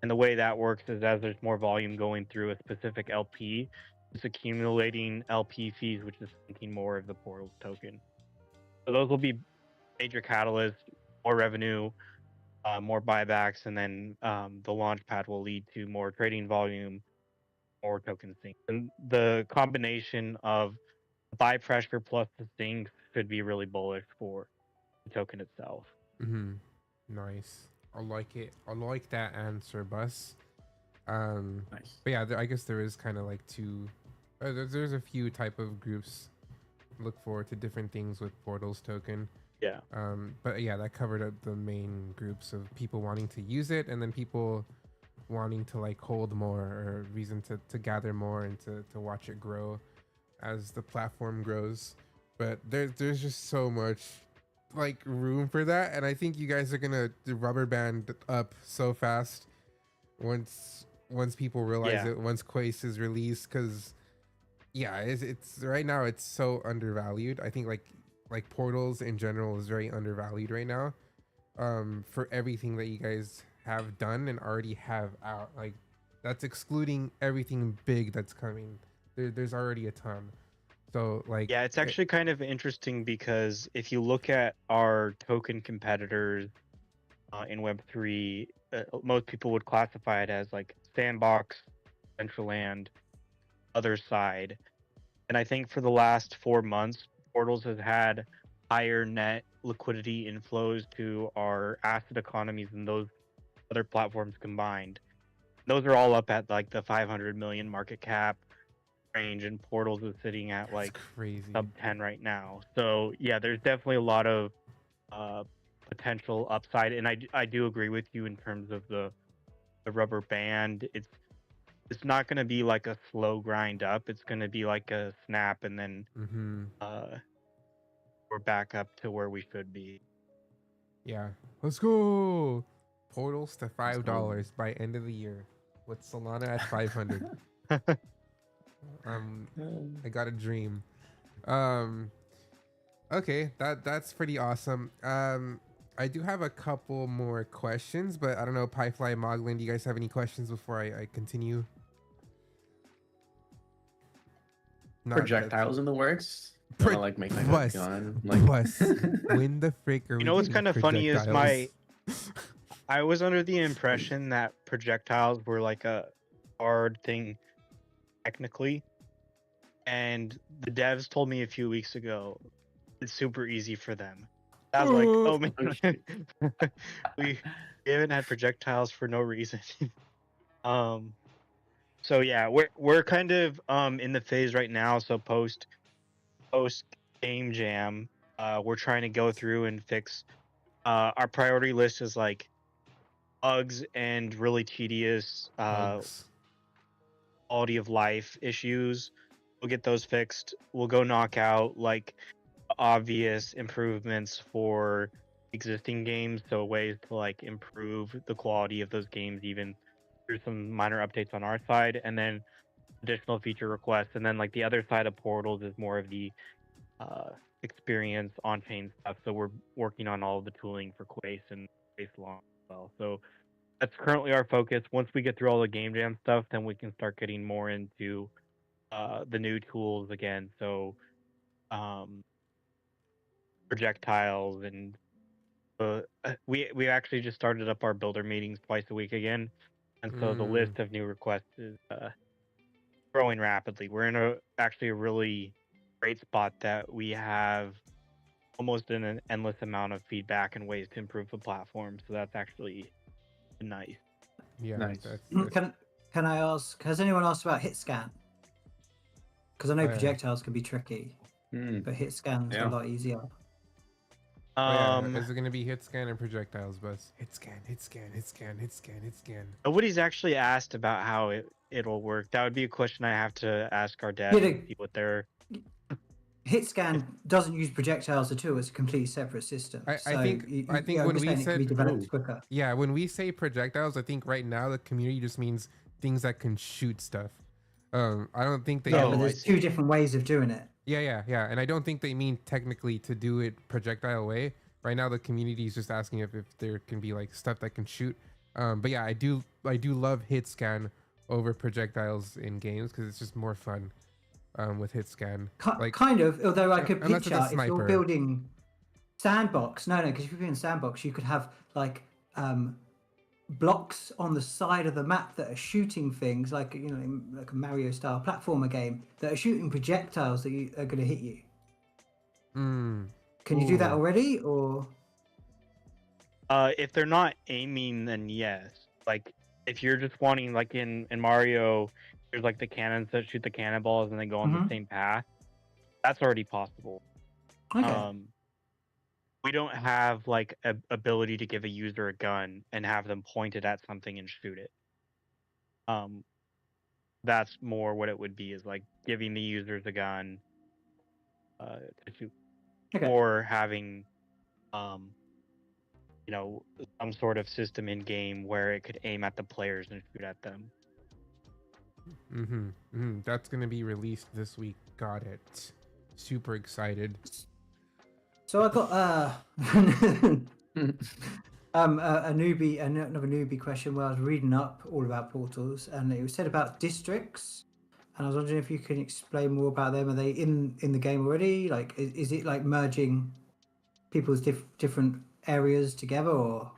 And the way that works is as there's more volume going through a specific LP, it's accumulating LP fees, which is sinking more of the Portal token. So those will be major catalysts, more revenue, more buybacks, and then the launchpad will lead to more trading volume, more token sinks. And the combination of buy pressure plus the sinks should be really bullish for the token itself. Mm-hmm. Nice. I like it. I like that answer, Bus. Nice. But yeah, I guess there is kind of like two. There's a few type of groups look forward to different things with Portals token. Yeah. But yeah, that covered up the main groups of people wanting to use it, and then people wanting to like hold more or reason to gather more and to watch it grow as the platform grows. But there's just so much like room for that, and I think you guys are gonna rubber band up so fast once people realize Yeah. it, once Quace is released, because yeah, it's right now it's so undervalued. I think like Portals in general is very undervalued right now, for everything that you guys have done and already have out. Like that's excluding everything big that's coming. There's already a ton. So like Yeah, it's actually kind of interesting because if you look at our token competitors in Web3, most people would classify it as like Sandbox, Decentraland, other side. And I think for the last 4 months, Portals has had higher net liquidity inflows to our asset economies than those other platforms combined. Those are all up at like the 500 million market cap range, and Portals is sitting at that's like crazy. sub 10 right now. So yeah, there's definitely a lot of uh, potential upside, and I do agree with you in terms of the rubber band. It's not going to be like a slow grind up. It's going to be like a snap, and then Mm-hmm. we're back up to where we should be. Yeah, let's go. Portals to Let's go. $5 by end of the year, with Solana at 500. I got a dream. Okay, that's pretty awesome. I do have a couple more questions, but I don't know, Piefly, Moglin, do you guys have any questions before I continue? Not that- Projectiles in the works. Pro- Wanna, like make like Bus. a gun. Like Bus. When the frick are we You know what's getting kind of funny is projectiles? I was under the impression that projectiles were like a hard thing technically, and the devs told me a few weeks ago it's super easy for them. I was like, oh man, we haven't had projectiles for no reason. So yeah, we're kind of in the phase right now. So post game jam, we're trying to go through and fix. Our priority list is like bugs and really tedious Bugs. quality of life issues. We'll get those fixed. We'll go knock out like obvious improvements for existing games, so ways to like improve the quality of those games even through some minor updates on our side. And then additional feature requests, and then like the other side of Portals is more of the experience on-chain stuff. So we're working on all of the tooling for Quace and Quace Long as well. So that's currently our focus. Once we get through all the game jam stuff, then we can start getting more into the new tools again. So projectiles and we actually just started up our builder meetings twice a week again, and so the list of new requests is growing rapidly. We're in actually a really great spot that we have almost an endless amount of feedback and ways to improve the platform. So that's actually nice. Yeah, Nice. Can I ask? Has anyone asked about hit scan? Because I know Oh, yeah. projectiles can be tricky, but hit scan's a lot easier. Is it gonna be hit scan and projectiles, Buzz? Hit scan, hit scan, hit scan, hit scan, hit scan. Nobody's actually asked about how it'll work. That would be a question I have to ask our devs and see what they're. Hit scan doesn't use projectiles at all. It's a completely separate system. I think when we it can be developed quicker. Yeah, when we say projectiles, I think right now the community just means things that can shoot stuff. I don't think they. Yeah, but there's two different ways of doing it. Yeah, and I don't think they mean technically to do it projectile way. Right now, the community is just asking if there can be like stuff that can shoot. But yeah, I do love hit scan over projectiles in games because it's just more fun with hit scan. Kind of, although I could unless it's a picture if you're sniper. building sandbox. No, because if you're building sandbox, you could have like blocks on the side of the map that are shooting things, like like a Mario style platformer game that are shooting projectiles that are going to hit you. Can you do that already, or? If they're not aiming, then yes. Like if you're just wanting, like in Mario, there's like the cannons that shoot the cannonballs and they go on the same path. That's already possible. Okay. We don't have like a ability to give a user a gun and have them point it at something and shoot it. That's more what it would be, is like giving the users a gun to shoot, or having some sort of system in game where it could aim at the players and shoot at them. That's gonna be released this week. Got it. Super excited. So I got another newbie question where I was reading up all about portals, and it was said about districts, and I was wondering if you can explain more about them. Are they in the game already? Like, is it like merging people's different areas together, or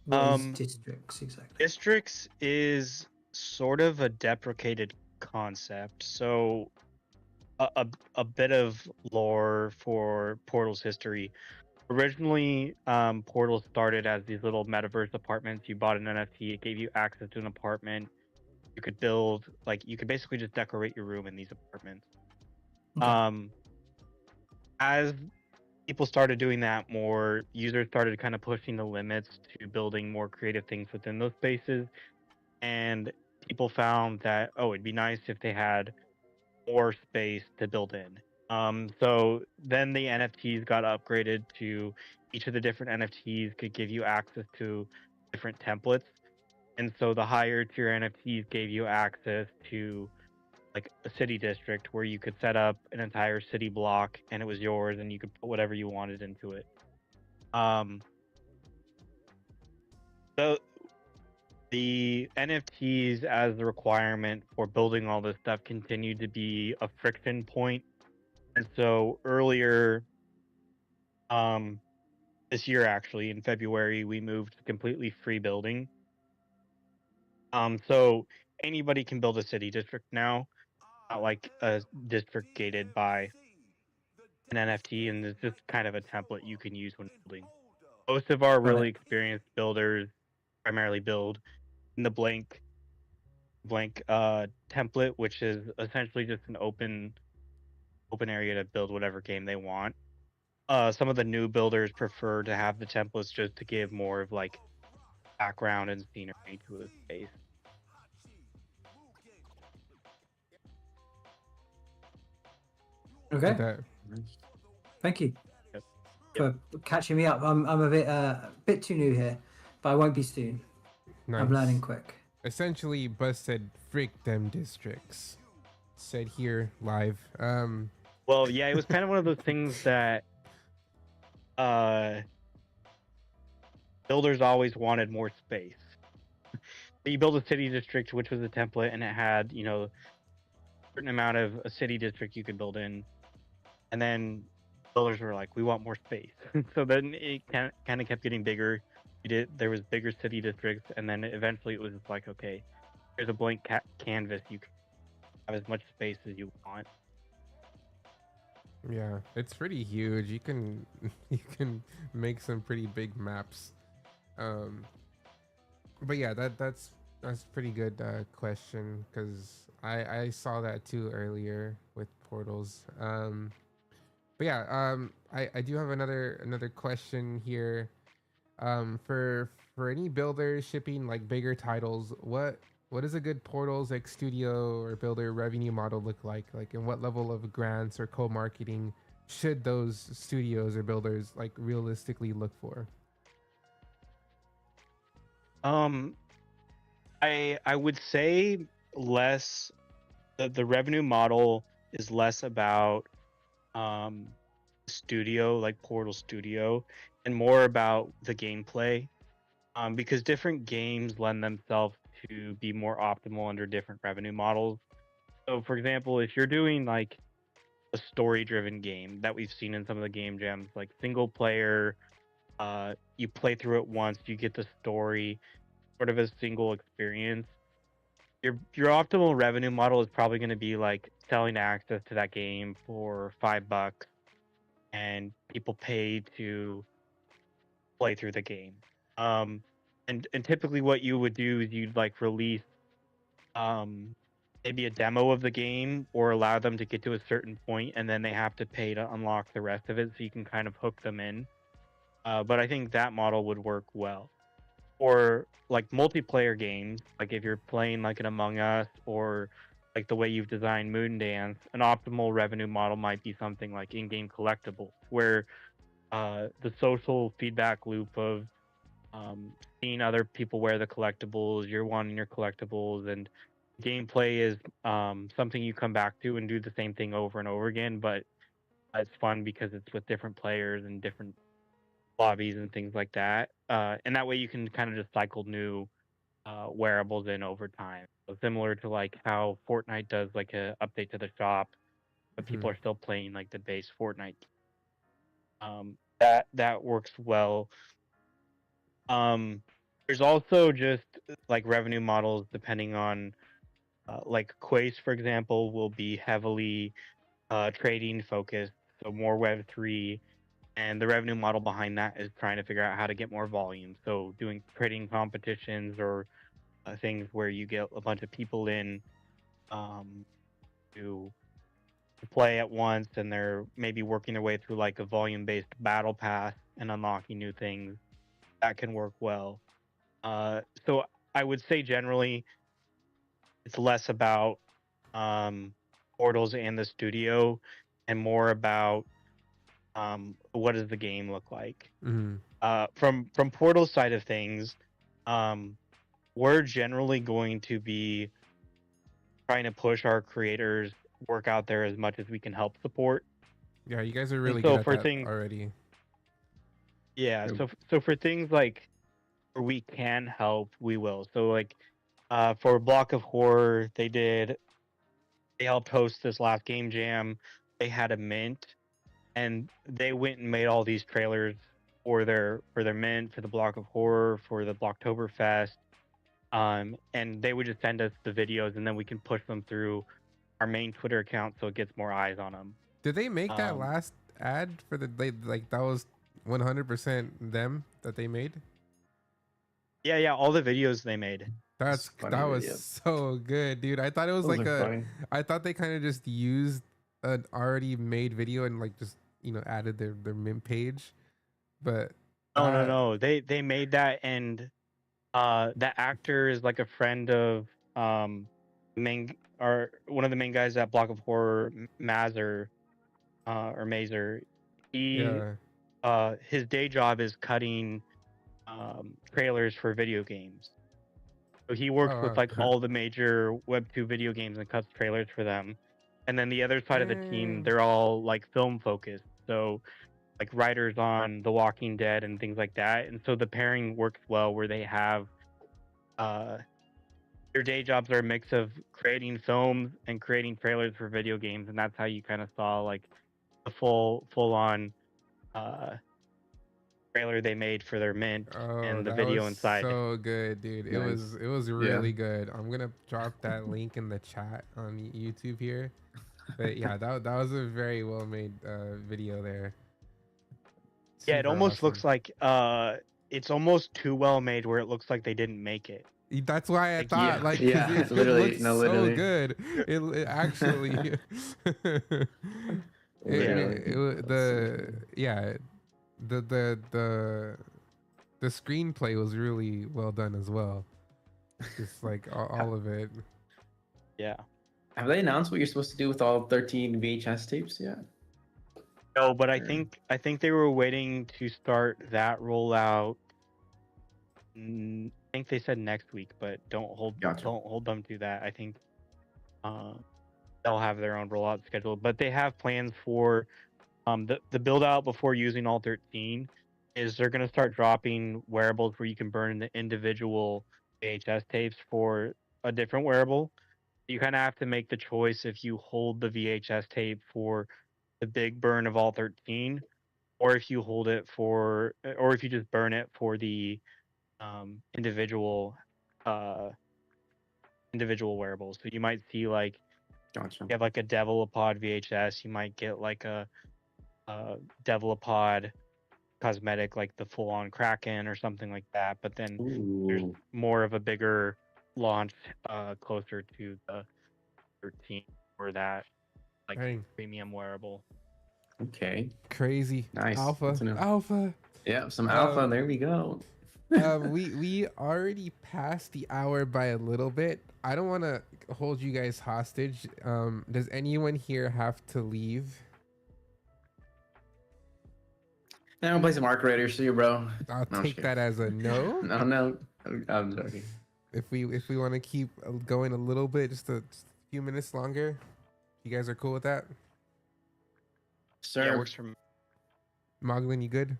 what is districts exactly? Districts is sort of a deprecated concept. So a bit of lore for Portal's history. Originally, Portal started as these little metaverse apartments. You bought an NFT, it gave you access to an apartment. You could build, like, you could basically just decorate your room in these apartments. Okay. As people started doing that more, users started kind of pushing the limits to building more creative things within those spaces. And people found that, it'd be nice if they had more space to build in. So then the NFTs got upgraded to each of the different NFTs could give you access to different templates. And so the higher tier NFTs gave you access to like a city district where you could set up an entire city block and it was yours and you could put whatever you wanted into it. So the NFTs as the requirement for building all this stuff continued to be a friction point. And so earlier this year, actually, in February, we moved to completely free building. So anybody can build a city district now, not like a district gated by an NFT, and it's just kind of a template you can use when building. Most of our really experienced builders primarily build in the blank template, which is essentially just an open area to build whatever game they want. Some of the new builders prefer to have the templates just to give more of like background and scenery to a space. Okay. Thank you for catching me up. I'm a bit too new here, but I won't be soon. Nice. I'm learning quick. Essentially, Buzz said, "Frick them districts." said here live. Well, yeah, it was kind of one of those things that uh, builders always wanted more space. So you build a city district, which was a template, and it had, a certain amount of a city district you could build in, and then builders were like, we want more space. So then it kind of kept getting bigger. There was bigger city districts, and then eventually it was just like, okay, here's a blank canvas. You can have as much space as you want. Yeah, it's pretty huge. You can you can make some pretty big maps. Um, but yeah, that's pretty good question because I saw that too earlier with portals. But yeah, I do have another question here. For any builders shipping like bigger titles, what does a good portals like studio or builder revenue model look like? Like, and what level of grants or co-marketing should those studios or builders like realistically look for? Um, I would say less. The revenue model is less about um studio like Portal Studio and more about the gameplay. Because different games lend themselves to be more optimal under different revenue models. So, for example, if you're doing like a story-driven game that we've seen in some of the game jams, like single player, you play through it once, you get the story, sort of a single experience. Your optimal revenue model is probably going to be like selling access to that game for $5, and people pay to play through the game. Um, and typically what you would do is you'd like release um maybe a demo of the game or allow them to get to a certain point and then they have to pay to unlock the rest of it so you can kind of hook them in. But I think that model would work well. Or like multiplayer games, like if you're playing like an Among Us or like the way you've designed Moondance, an optimal revenue model might be something like in-game collectibles, where the social feedback loop of seeing other people wear the collectibles, you're wanting your collectibles, and gameplay is something you come back to and do the same thing over and over again. But it's fun because it's with different players and different lobbies and things like that. And that way you can kind of just cycle new wearables in over time. So similar to like how Fortnite does like a update to the shop, but people Mhm. are still playing like the base Fortnite. That works well. Um, there's also just like revenue models depending on like Quace, for example, will be heavily trading focused, so more Web3, and the revenue model behind that is trying to figure out how to get more volume. So doing trading competitions or things where you get a bunch of people in um, to play at once, and they're maybe working their way through like a volume-based battle pass and unlocking new things. That can work well. So I would say generally it's less about um, Portals and the studio, and more about what does the game look like. Mhm. From Portal's side of things, um, we're generally going to be trying to push our creators' work out there as much as we can help support. Yeah, you guys are And really good so at for that things, already. yeah, Yep. so for things like where we can help, we will. So like for Block of Horror, they helped host this last game jam. They had a mint, and they went and made all these trailers for their mint, for the Block of Horror, for the Blocktoberfest. And they would just send us the videos, and then we can push them through our main Twitter account so it gets more eyes on them. Did they make that Um, last ad for like that was 100% them that they made? yeah, all the videos they made. It's funny That was videos. so good, dude. I thought it was Those like are funny. I thought they kind of just used an already made video and like just added their mint page, but that No. They made that, and that actor is like a friend of main or one of the main guys at Block of Horror, Mazer, or Mazer. He yeah. his day job is cutting trailers for video games. So he works with Oh, like all the major Web 2 video games and cuts trailers for them. And then the other side of the team, dang. they're all like film focused. So like writers on The Walking Dead and things like that. And so the pairing works well where they have uh their day jobs are a mix of creating films and creating trailers for video games, and that's how you kind of saw like the full on uh trailer they made for their Mint Oh, and the that was video inside. so good, dude. Nice. It was Yeah. really good. I'm gonna drop that link in the chat on YouTube here. But yeah, that was a very well made video there. Yeah, it Super almost awesome. looks like it's almost too well made where it looks like they didn't make it. That's why I Like, thought yeah, like 'cause yeah, it literally, looks no, so literally. good. It actually the screenplay was really well done as well. Just like all of it. Yeah. Have they announced what you're supposed to do with all 13 VHS tapes yet? No, but I Or- think they were waiting to start that rollout. I think they said next week, but Gotcha. don't hold them to that. I think they'll have their own rollout schedule, but they have plans for the build out before using all 13 is they're going to start dropping wearables where you can burn the individual VHS tapes for a different wearable. You kind of have to make the choice if you hold the VHS tape for the big burn of all 13, or if you hold it for, or if you just burn it for the individual individual wearables. So you might see like Gotcha. you have like a Devilopod VHS, you might get like a Devilopod cosmetic, like the full on Kraken or something like that. But then there's Ooh. more of a bigger launch closer to the 13 for that like Dang. premium wearable. Okay. Crazy. Nice. Alpha. Good to know. Alpha. Yeah, some alpha. There we go. We already passed the hour by a little bit. I don't want to hold you guys hostage. Does anyone here have to leave? Now I'm gonna play some Arc Raiders. See you, bro. I'll No, I'm just take that as a no. No. I'm joking. If we want to keep going a little bit, just a few minutes longer, you guys are cool with that? Sir. Yeah, it works for me. Moglin, you good?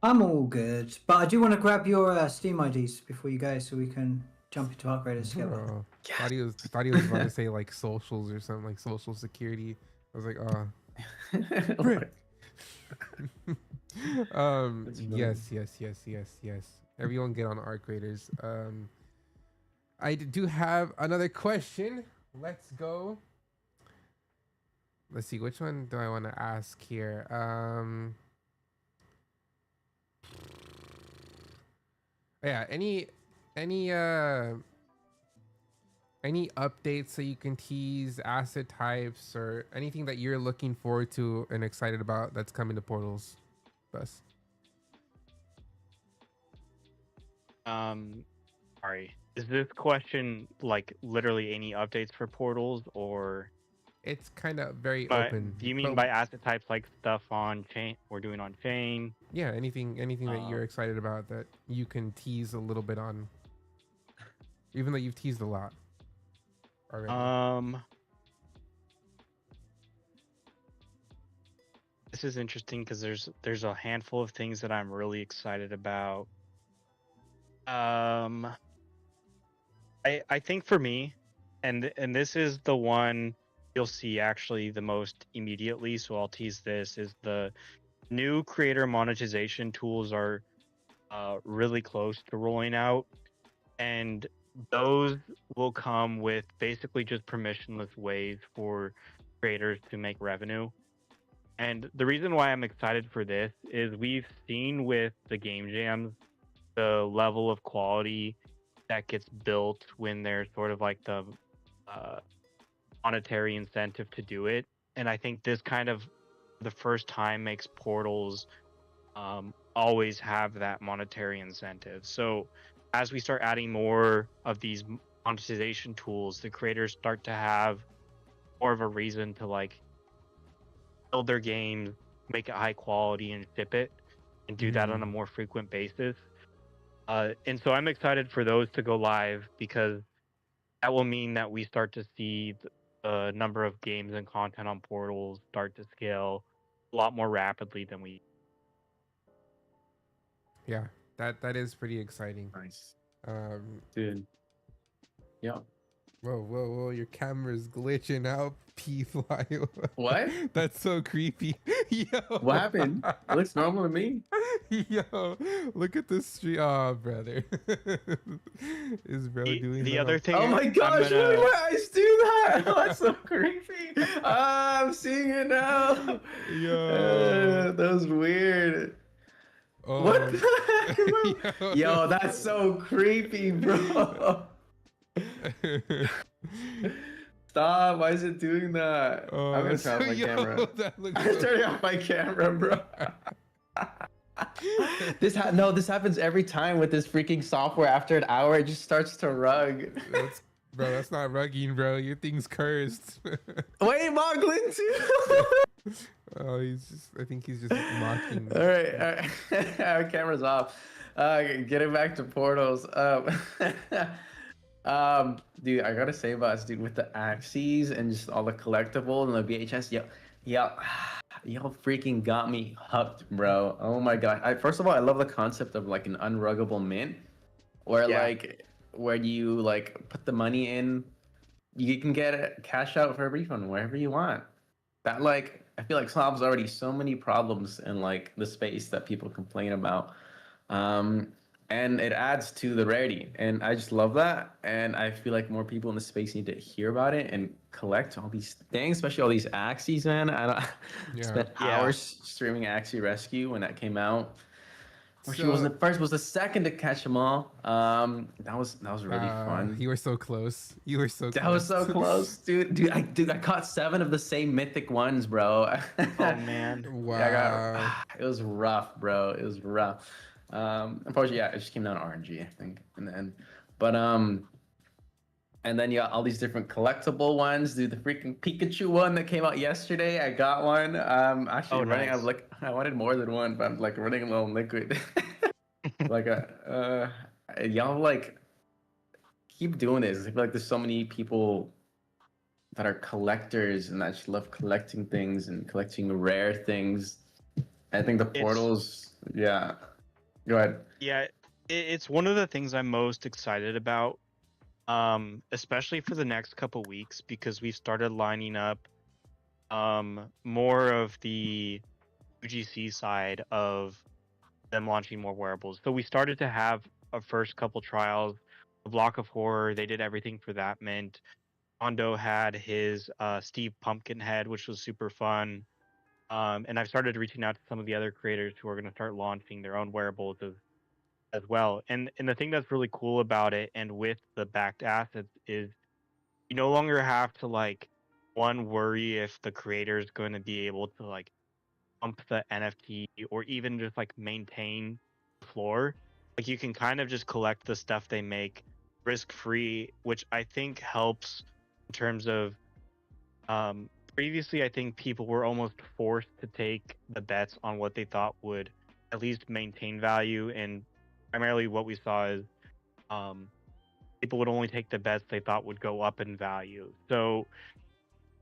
I'm all good, but I do want to grab your Steam IDs before you go, so we can jump into Arc Raiders together. Oh, Yes. thought he was about to say like socials or something, like social security. I was like, oh. Brit. That's Yes. Everyone get on Arc Raiders. I do have another question. Let's go. Let's see, which one do I want to ask here? Yeah, any updates so you can tease asset types or anything that you're looking forward to and excited about that's coming to Portals? Bus. Sorry. Is this question like literally any updates for Portals, or It's kind of very but open. do you mean but by asset types like stuff on chain we're doing on chain? yeah, anything that you're excited about that you can tease a little bit on, even though you've teased a lot already. This is interesting because there's a handful of things that I'm really excited about. I think for me, and this is the one you'll see actually the most immediately, so I'll tease this, is the new creator monetization tools are really close to rolling out, and those will come with basically just permissionless ways for creators to make revenue. And the reason why I'm excited for this is we've seen with the game jams the level of quality that gets built when there's sort of like the monetary incentive to do it. And I think this kind of the first time makes Portals always have that monetary incentive. So as we start adding more of these monetization tools, the creators start to have more of a reason to like build their game, make it high quality and ship it, and do that on a more frequent basis. And so I'm excited for those to go live because that will mean that we start to see the number of games and content on Portals start to scale a lot more rapidly than we. Yeah, that is pretty exciting. Nice, Um, dude. Yeah. whoa! Your camera's glitching out, Piefly. What? That's so creepy. Yo, What happened? It looks normal to me. Yo, look at this street. Oh, brother, is bro doing The that other on- Oh thing. my gosh, gonna- really? My eyes do that? That's so creepy. I'm seeing it now. Yo. That was weird. Oh, What the heck? yo. Yo, that's so creepy, bro. Stop. Why is it doing that? Oh, I'm gonna turn off my yo, camera. that looks I'm so- turning off my camera, bro. This happens every time with this freaking software. After an hour, it just starts to rug. Bro, that's not rugging, bro. Your thing's cursed. Wait, Moglin too. Oh, I think he's just mocking. All right. Our camera's off. Getting back to Portals. Dude, I gotta say about us, dude, with the axes and just all the collectibles and the VHS. Y'all freaking got me hooked, bro. Oh my god. First of all, I love the concept of like an unruggable mint, where where you like put the money in, you can get it cash out for a refund wherever you want. That I feel like solves already so many problems in like the space that people complain about. And it adds to the rarity, and I just love that. And I feel like more people in the space need to hear about it and collect all these things, especially all these Axies, man. Spent hours streaming Axie Rescue when that came out. She wasn't the first, was the second to catch them all. That was really fun. You were so close. You were so. That was so close, dude. I caught 7 of the same mythic ones, bro. Oh man. Wow. It was rough, bro. It was rough. Unfortunately, it just came down to RNG, I think, in the end. But and then you got all these different collectible ones. Dude, the freaking Pikachu one that came out yesterday, I got one. Actually running out of I wanted more than one, but I'm like running low on liquid. Y'all keep doing this. I feel like there's so many people that are collectors and that just love collecting things and collecting rare things. I think the Portals, yeah. Go ahead. Yeah, it's one of the things I'm most excited about, especially for the next couple weeks, because we've started lining up more of the UGC side of them launching more wearables. So we started to have a first couple trials. The Block of Horror, they did everything for that mint. Hondo had his Steve Pumpkinhead, which was super fun. And I've started reaching out to some of the other creators who are going to start launching their own wearables as well. And the thing that's really cool about it, and with the backed assets, is you no longer have to one, worry if the creator is going to be able to pump the NFT or even just maintain the floor. You can kind of just collect the stuff they make risk free, which I think helps in terms of previously, I think people were almost forced to take the bets on what they thought would at least maintain value, and primarily what we saw is people would only take the bets they thought would go up in value. So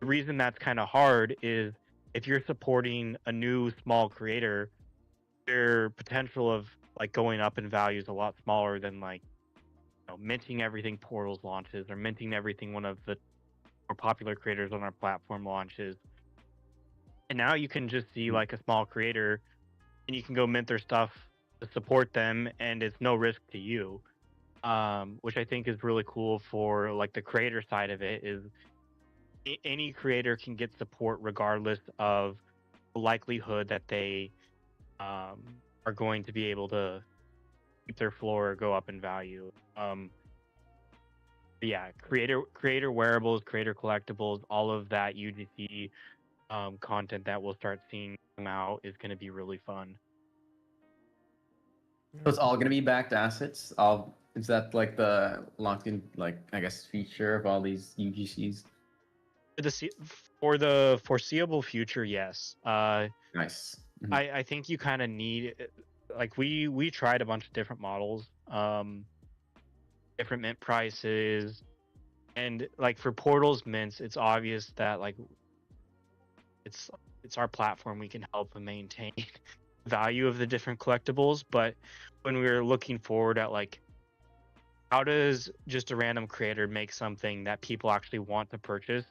the reason that's kind of hard is if you're supporting a new small creator, their potential of going up in value is a lot smaller than minting everything Portals launches or minting everything one of the more popular creators on our platform launches. And now you can just see a small creator and you can go mint their stuff to support them, and it's no risk to you, which I think is really cool for the creator side of it. Is any creator can get support regardless of the likelihood that they are going to be able to keep their floor or go up in value. Yeah, creator wearables, creator collectibles, all of that UGC content that we'll start seeing come out is going to be really fun. So it's all gonna be backed assets. Is that the locked in I guess feature of all these UGCs? For the foreseeable future, yes. Nice. I think you kind of need we tried a bunch of different models different mint prices, and like for Portals mints, it's obvious that like it's it's our platform. We can help maintain the value of the different collectibles. But when we were looking forward at like how does just a random creator make something that people actually want to purchase?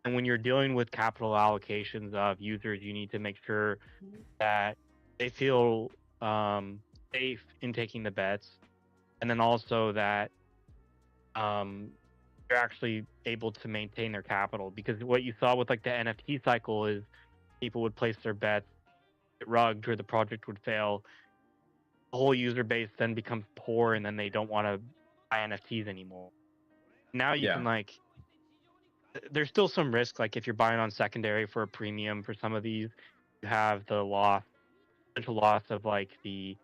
And when you're dealing with capital allocations of users, you need to make sure that they feel safe in taking the bets, and then also that they're actually able to maintain their capital. Because what you saw with like the NFT cycle is people would place their bets, get rugged, or the project would fail. The whole user base then becomes poor, and then they don't want to buy NFTs anymore. Now you can like, there's still some risk. Like if you're buying on secondary for a premium for some of these, you have the potential loss of like the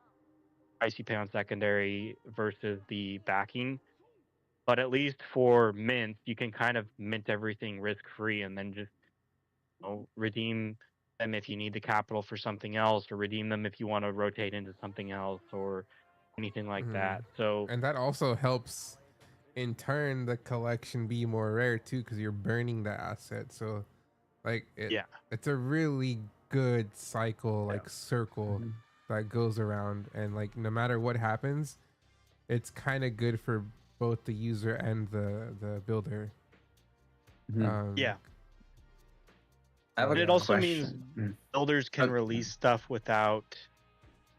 price you pay on secondary versus the backing. But at least for mint, you can kind of mint everything risk free, and then just redeem them if you need the capital for something else, or redeem them if you want to rotate into something else or anything like that. So And that also helps in turn the collection be more rare too, because you're burning the asset. So like it's a really good cycle, like circle that goes around, and like no matter what happens, it's kind of good for both the user and the builder. But it also means builders can release stuff without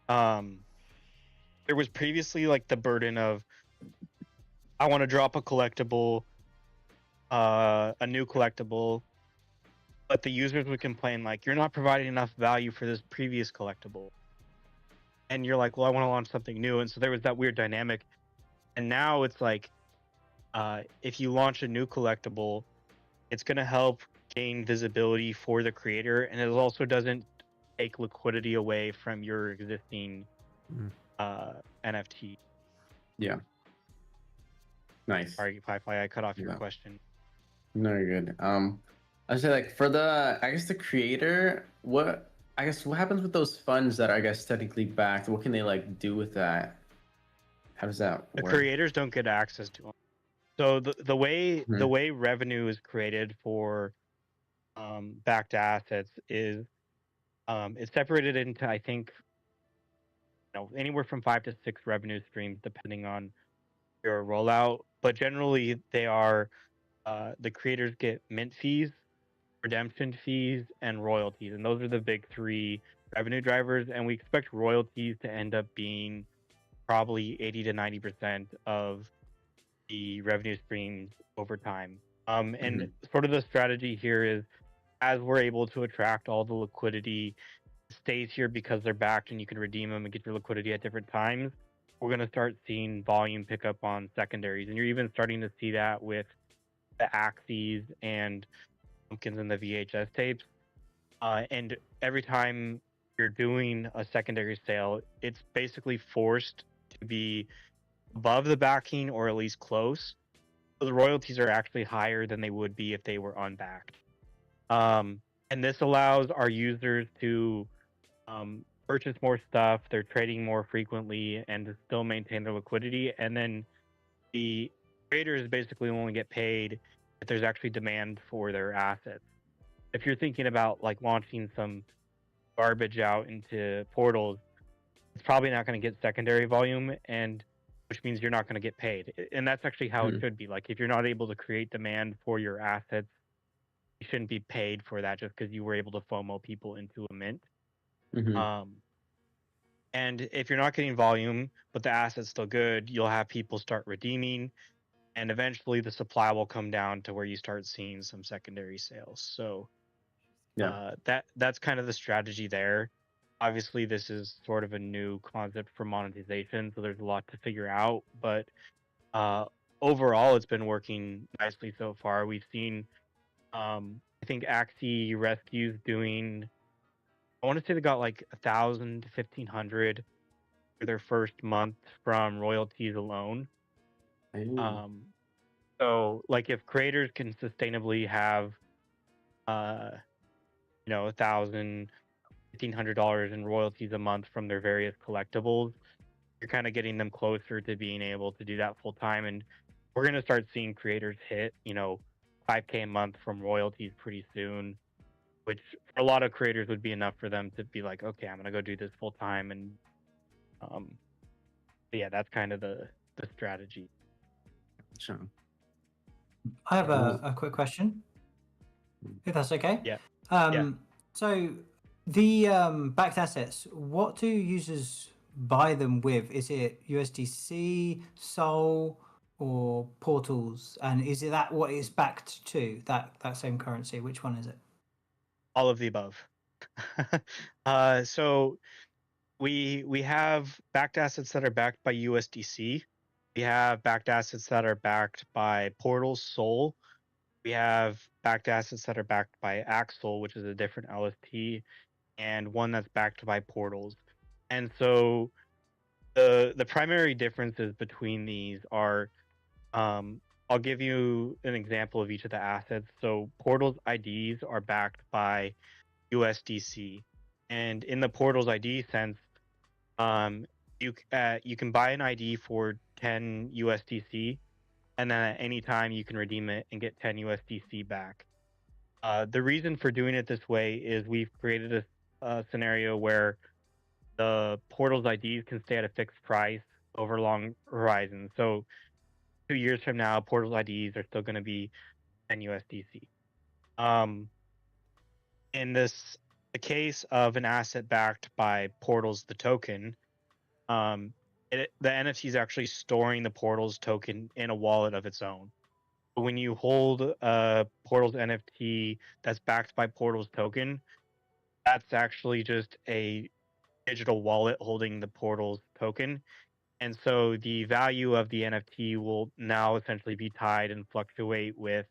there was previously like the burden of, I want to drop a collectible, a new collectible, but the users would complain like, you're not providing enough value for this previous collectible. And you're like, well, I want to launch something new. And so there was that weird dynamic. And now it's like, if you launch a new collectible, it's going to help gain visibility for the creator, and it also doesn't take liquidity away from your existing NFT. Yeah. Nice. Sorry, Piefly, I cut off your question. No, you're good. I say like for the, I guess the creator, what happens with those funds that are, I guess, technically backed? What can they like do with that? How does that work? The creators don't get access to them. So the way revenue is created for backed assets is it's separated into, I think, anywhere from 5 to 6 revenue streams depending on your rollout. But generally, they are the creators get mint fees, redemption fees, and royalties, and those are the big 3 revenue drivers. And we expect royalties to end up being probably 80 to 90% of the revenue streams over time. And sort of the strategy here is, as we're able to attract all the liquidity stays here because they're backed and you can redeem them and get your liquidity at different times, we're going to start seeing volume pick up on secondaries. And you're even starting to see that with the Axes and Pumpkins and the VHS tapes. And every time you're doing a secondary sale, it's basically forced to be above the backing or at least close. So the royalties are actually higher than they would be if they were unbacked. And this allows our users to purchase more stuff, they're trading more frequently, and to still maintain their liquidity. And then the creators basically only get paid if there's actually demand for their assets. If you're thinking about like launching some garbage out into Portals, it's probably not going to get secondary volume, and which means you're not going to get paid. And that's actually how it should be. Like if you're not able to create demand for your assets, you shouldn't be paid for that just because you were able to FOMO people into a mint. And if you're not getting volume, but the asset's still good, you'll have people start redeeming, and eventually the supply will come down to where you start seeing some secondary sales. So that's kind of the strategy there. Obviously, this is sort of a new concept for monetization, so there's a lot to figure out. But overall, it's been working nicely so far. We've seen, I think, Axie Rescue's doing, I want to say they got like 1,000 to 1,500 for their first month from royalties alone. So, like, if creators can sustainably have, $1,000, $1,500 in royalties a month from their various collectibles, you're kind of getting them closer to being able to do that full time. And we're going to start seeing creators hit, 5K a month from royalties pretty soon, which for a lot of creators would be enough for them to be like, okay, I'm going to go do this full time. And yeah, that's kind of the strategy. Sure. I have a quick question, if that's okay. Yeah. So the backed assets, what do users buy them with? Is it USDC, Sol, or Portals? And is it that what it's backed to, that same currency? Which one is it? All of the above. So we have backed assets that are backed by USDC. We have backed assets that are backed by Portals, Sol. We have backed assets that are backed by Axel, which is a different LST, and one that's backed by Portals. And so the primary differences between these are, I'll give you an example of each of the assets. So Portals IDs are backed by USDC, and in the Portals ID sense, you can buy an ID for 10 USDC, and then at any time you can redeem it and get 10 USDC back. The reason for doing it this way is we've created a scenario where the Portals IDs can stay at a fixed price over long horizons. So 2 years from now, Portals IDs are still going to be 10 USDC. In the case of an asset backed by Portals, the token, the NFT is actually storing the Portals token in a wallet of its own. But when you hold a Portals NFT that's backed by Portals token, that's actually just a digital wallet holding the Portals token. And so the value of the NFT will now essentially be tied and fluctuate with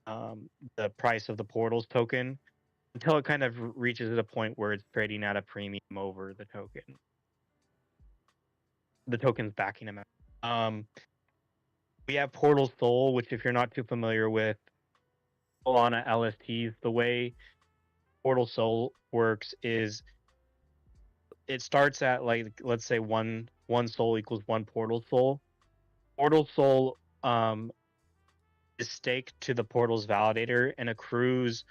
the price of the Portals token until it kind of reaches a point where it's trading at a premium over the token. The token's backing him out. We have Portal Sol, which if you're not too familiar with Solana LSTs, the way Portal Sol works is it starts at let's say one Sol equals one Portal Sol. Portal Sol is staked to the Portal's validator and accrues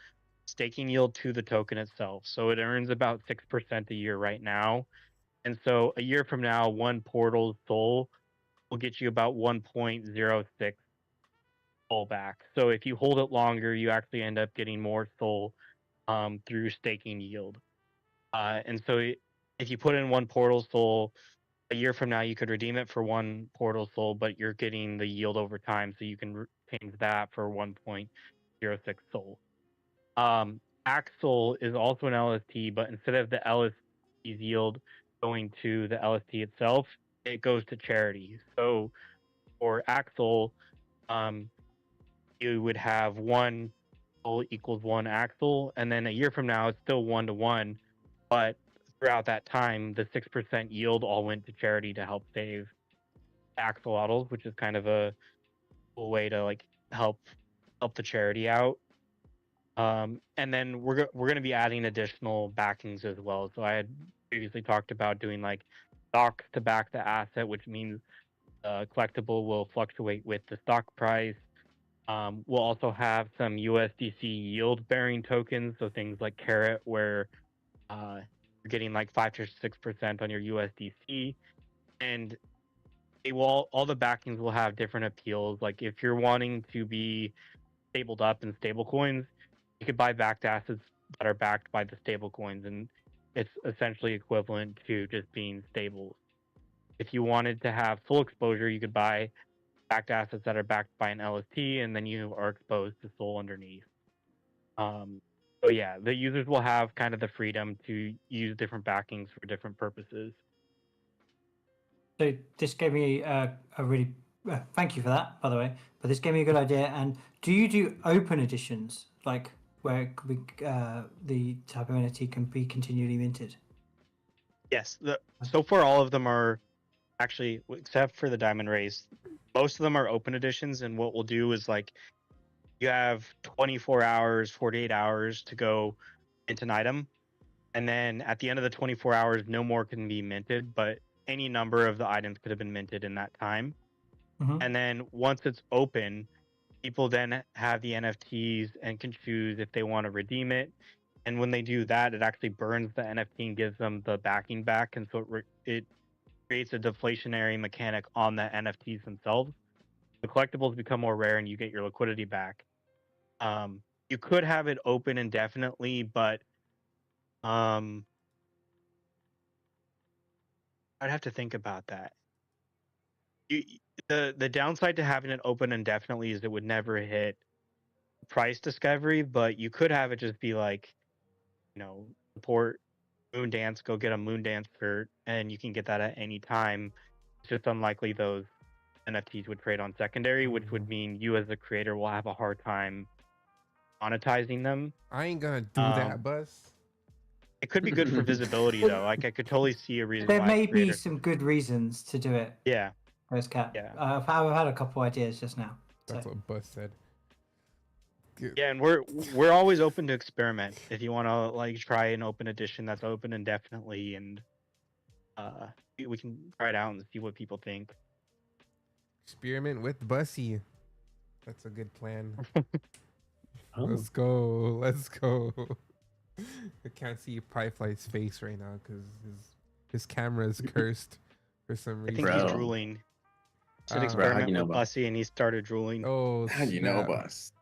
staking yield to the token itself. So it earns about 6% a year right now. And so a year from now, one Portal Sol will get you about 1.06 Sol back. So if you hold it longer, you actually end up getting more Sol through staking yield. And so if you put in one Portal Sol, a year from now, you could redeem it for one Portal Sol, but you're getting the yield over time, so you can change that for 1.06 Sol. Axel is also an LST, but instead of the LST's yield going to the LST itself, it goes to charity. So for Axel, you would have one Sol equals one Axel, and then a year from now, it's still 1-to-1, but throughout that time, the 6% yield all went to charity to help save axolotls, which is kind of a cool way to help the charity out. And then we're going to be adding additional backings as well. So I had previously talked about doing stocks to back the asset, which means collectible will fluctuate with the stock price. We'll also have some USDC yield bearing tokens, so things like Carrot, where you're getting 5 to 6% on your USDC, and all the backings will have different appeals. Like if you're wanting to be stabled up in stable coins, you could buy backed assets that are backed by the stable coins, and it's essentially equivalent to just being stable. If you wanted to have Sol exposure, you could buy backed assets that are backed by an LST, and then you are exposed to Sol underneath. So yeah, the users will have kind of the freedom to use different backings for different purposes. So this gave me a really thank you for that, by the way. But this gave me a good idea. And do you do open editions, where it could be, the type of NFT can be continually minted? Yes. So far, all of them are actually, except for the Diamond Race, most of them are open editions. And what we'll do is you have 24 hours, 48 hours to go mint an item. And then at the end of the 24 hours, no more can be minted. But any number of the items could have been minted in that time. Mhm. And then once it's open, people then have the NFTs and can choose if they want to redeem it. And when they do that, it actually burns the NFT and gives them the backing back, and so it creates a deflationary mechanic on the NFTs themselves. The collectibles become more rare, and you get your liquidity back. You could have it open indefinitely, but um, I'd have to think about that. The downside to having it open indefinitely is it would never hit price discovery, but you could have it just be like, support Moondance, go get a Moondance shirt, and you can get that at any time. It's just unlikely those NFTs would trade on secondary, which would mean you as a creator will have a hard time monetizing them. I ain't gonna do that, Buzz. It could be good for visibility though. Like I could totally see a reason There why may a be creator... some good reasons to do it. Yeah. Ghostcat. Yeah. I've had a couple ideas just now. That's So. what Buzz said. Yeah, and we're always open to experiment. If you want to like try an open edition that's open indefinitely, and we can try it out and see what people think. Experiment with Bussy. That's a good plan. Oh. Let's go. Let's go. I can't see Piefly's face right now because his camera is cursed for some I reason. think he's Bro. drooling. Said Bro, experiment how'd you know with about- Bussy, and he started drooling. Oh, How do you know, snap. Bus?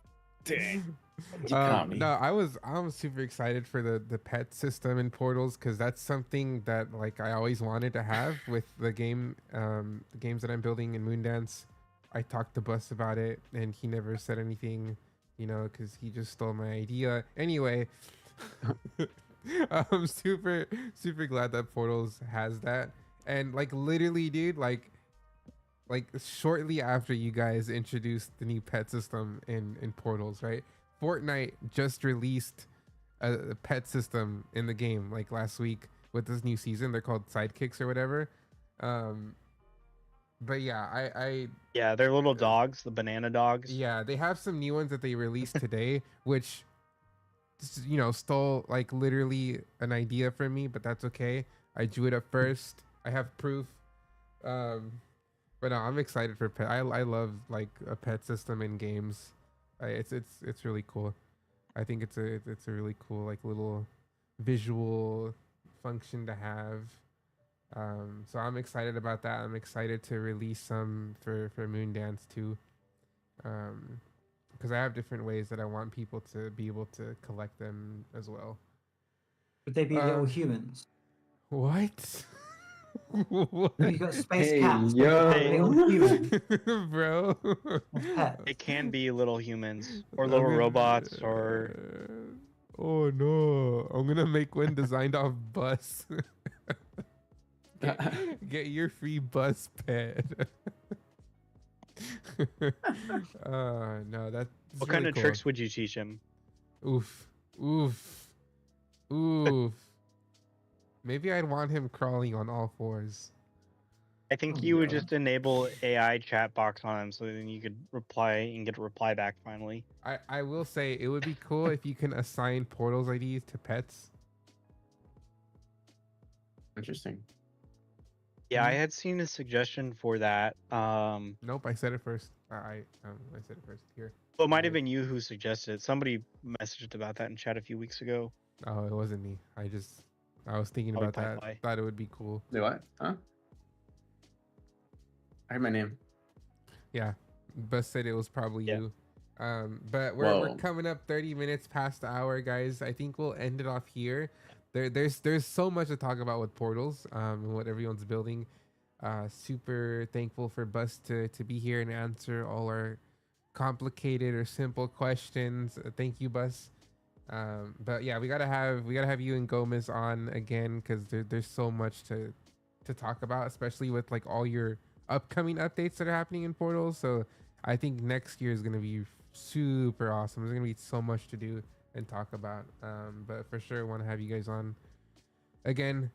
Dang. You caught me. No, I'm super excited for the pet system in Portals because that's something that like I always wanted to have with the games that I'm building in Moondance. I talked to Bus about it and he never said anything, because he just stole my idea. Anyway, I'm super glad that Portals has that. And like literally, dude, like shortly after you guys introduced the new pet system in Portals, right? Fortnite just released a pet system in the game like last week with this new season. They're called sidekicks or whatever. But yeah, Yeah, they're little dogs, the banana dogs. yeah, they have some new ones that they released today, which stole like literally an idea from me, but that's okay. I drew it up first. I have proof. But no, I'm excited for pet. I love like a pet system in games. It's really cool. I think it's a really cool like little visual function to have. So I'm excited about that. I'm excited to release some for Moondance too. Because I have different ways that I want people to be able to collect them as well. Would they be little humans? What? What? You got space Hey, cats. yo. But they're little humans Bro. as pets. It can be little humans or little robots or... Oh no! I'm gonna make one designed off bus. Get your free bus pet. No, that's What kind really of cool. tricks would you teach him? Oof. Maybe I'd want him crawling on all fours. I think Oh, you would yeah. just enable AI chat box on him so then you could reply and get a reply back finally. I will say it would be cool if you can assign Portals IDs to pets. Interesting. Yeah, I had seen a suggestion for that. Nope, I said it first. I said it first here. Well, it might have been you who suggested it. Somebody messaged about that in chat a few weeks ago. Oh, it wasn't me. I was thinking Probably about that. Piefly. Thought it would be cool. Do what? Huh? I heard my name. Yeah, Bus said it was probably Yeah. you. But we're Whoa. coming up 30 minutes past the hour, guys. I think we'll end it off here. There's so much to talk about with Portals, and what everyone's building. Super thankful for Bus to be here and answer all our complicated or simple questions. Thank you, Bus. But yeah, we gotta have you and Gomez on again because there's so much to talk about, especially with like all your upcoming updates that are happening in Portals. So I think next year is gonna be super awesome. There's gonna be so much to do and talk about. But for sure, want to have you guys on again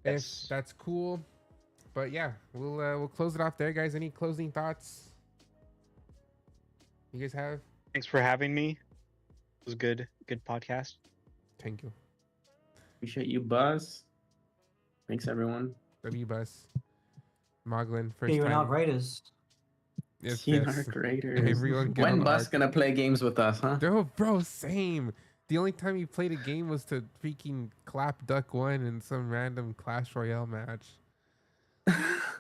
Yes. if that's cool. But yeah, we'll close it off there, guys. Any closing thoughts you guys have? Thanks for having me. It was good podcast. Thank you. Appreciate you, Buzz. Thanks, everyone. W Bus, Moglin, first Team and time. Arc Raiders. Yes, Team yes. Arc Raiders. Everyone get When on Bus Arc. gonna play games with us, huh? Bro, same. The only time you played a game was to freaking clap Duck 1 in some random Clash Royale match.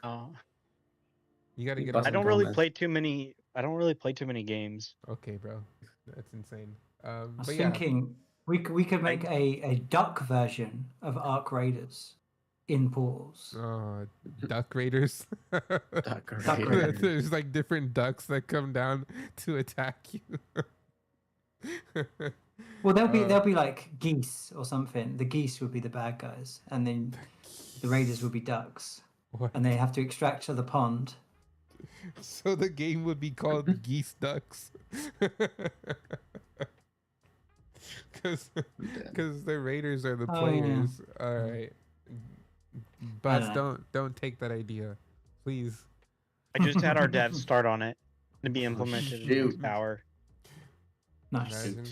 Oh. You gotta get Bus on I don't the really Gomez. play too many. I don't really play too many games. Okay, bro. That's insane. I was But yeah. thinking we could make a duck version of Arc Raiders in Portals. Duck Raiders. Duck Duck Raiders. Raiders. There's like different ducks that come down to attack you. Well, there'll be like geese or something. The geese would be the bad guys, and then the raiders would be ducks, What? and they have to extract to the pond. So the game would be called Geese Ducks. Because the Raiders are the Oh, yeah. players. All right. Buzz, know. don't take that idea, please. I just had our devs start on it to be implemented in shoot. Power. Nice. Imagine.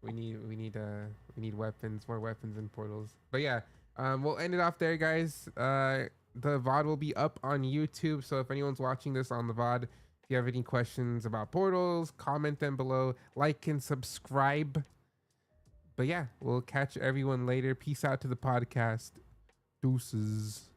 We need weapons, more weapons in Portals. But yeah, we'll end it off there, guys. The VOD will be up on YouTube, so if anyone's watching this on the VOD, if you have any questions about Portals, comment them below, like and subscribe. But yeah, we'll catch everyone later. Peace out to the podcast. Deuces.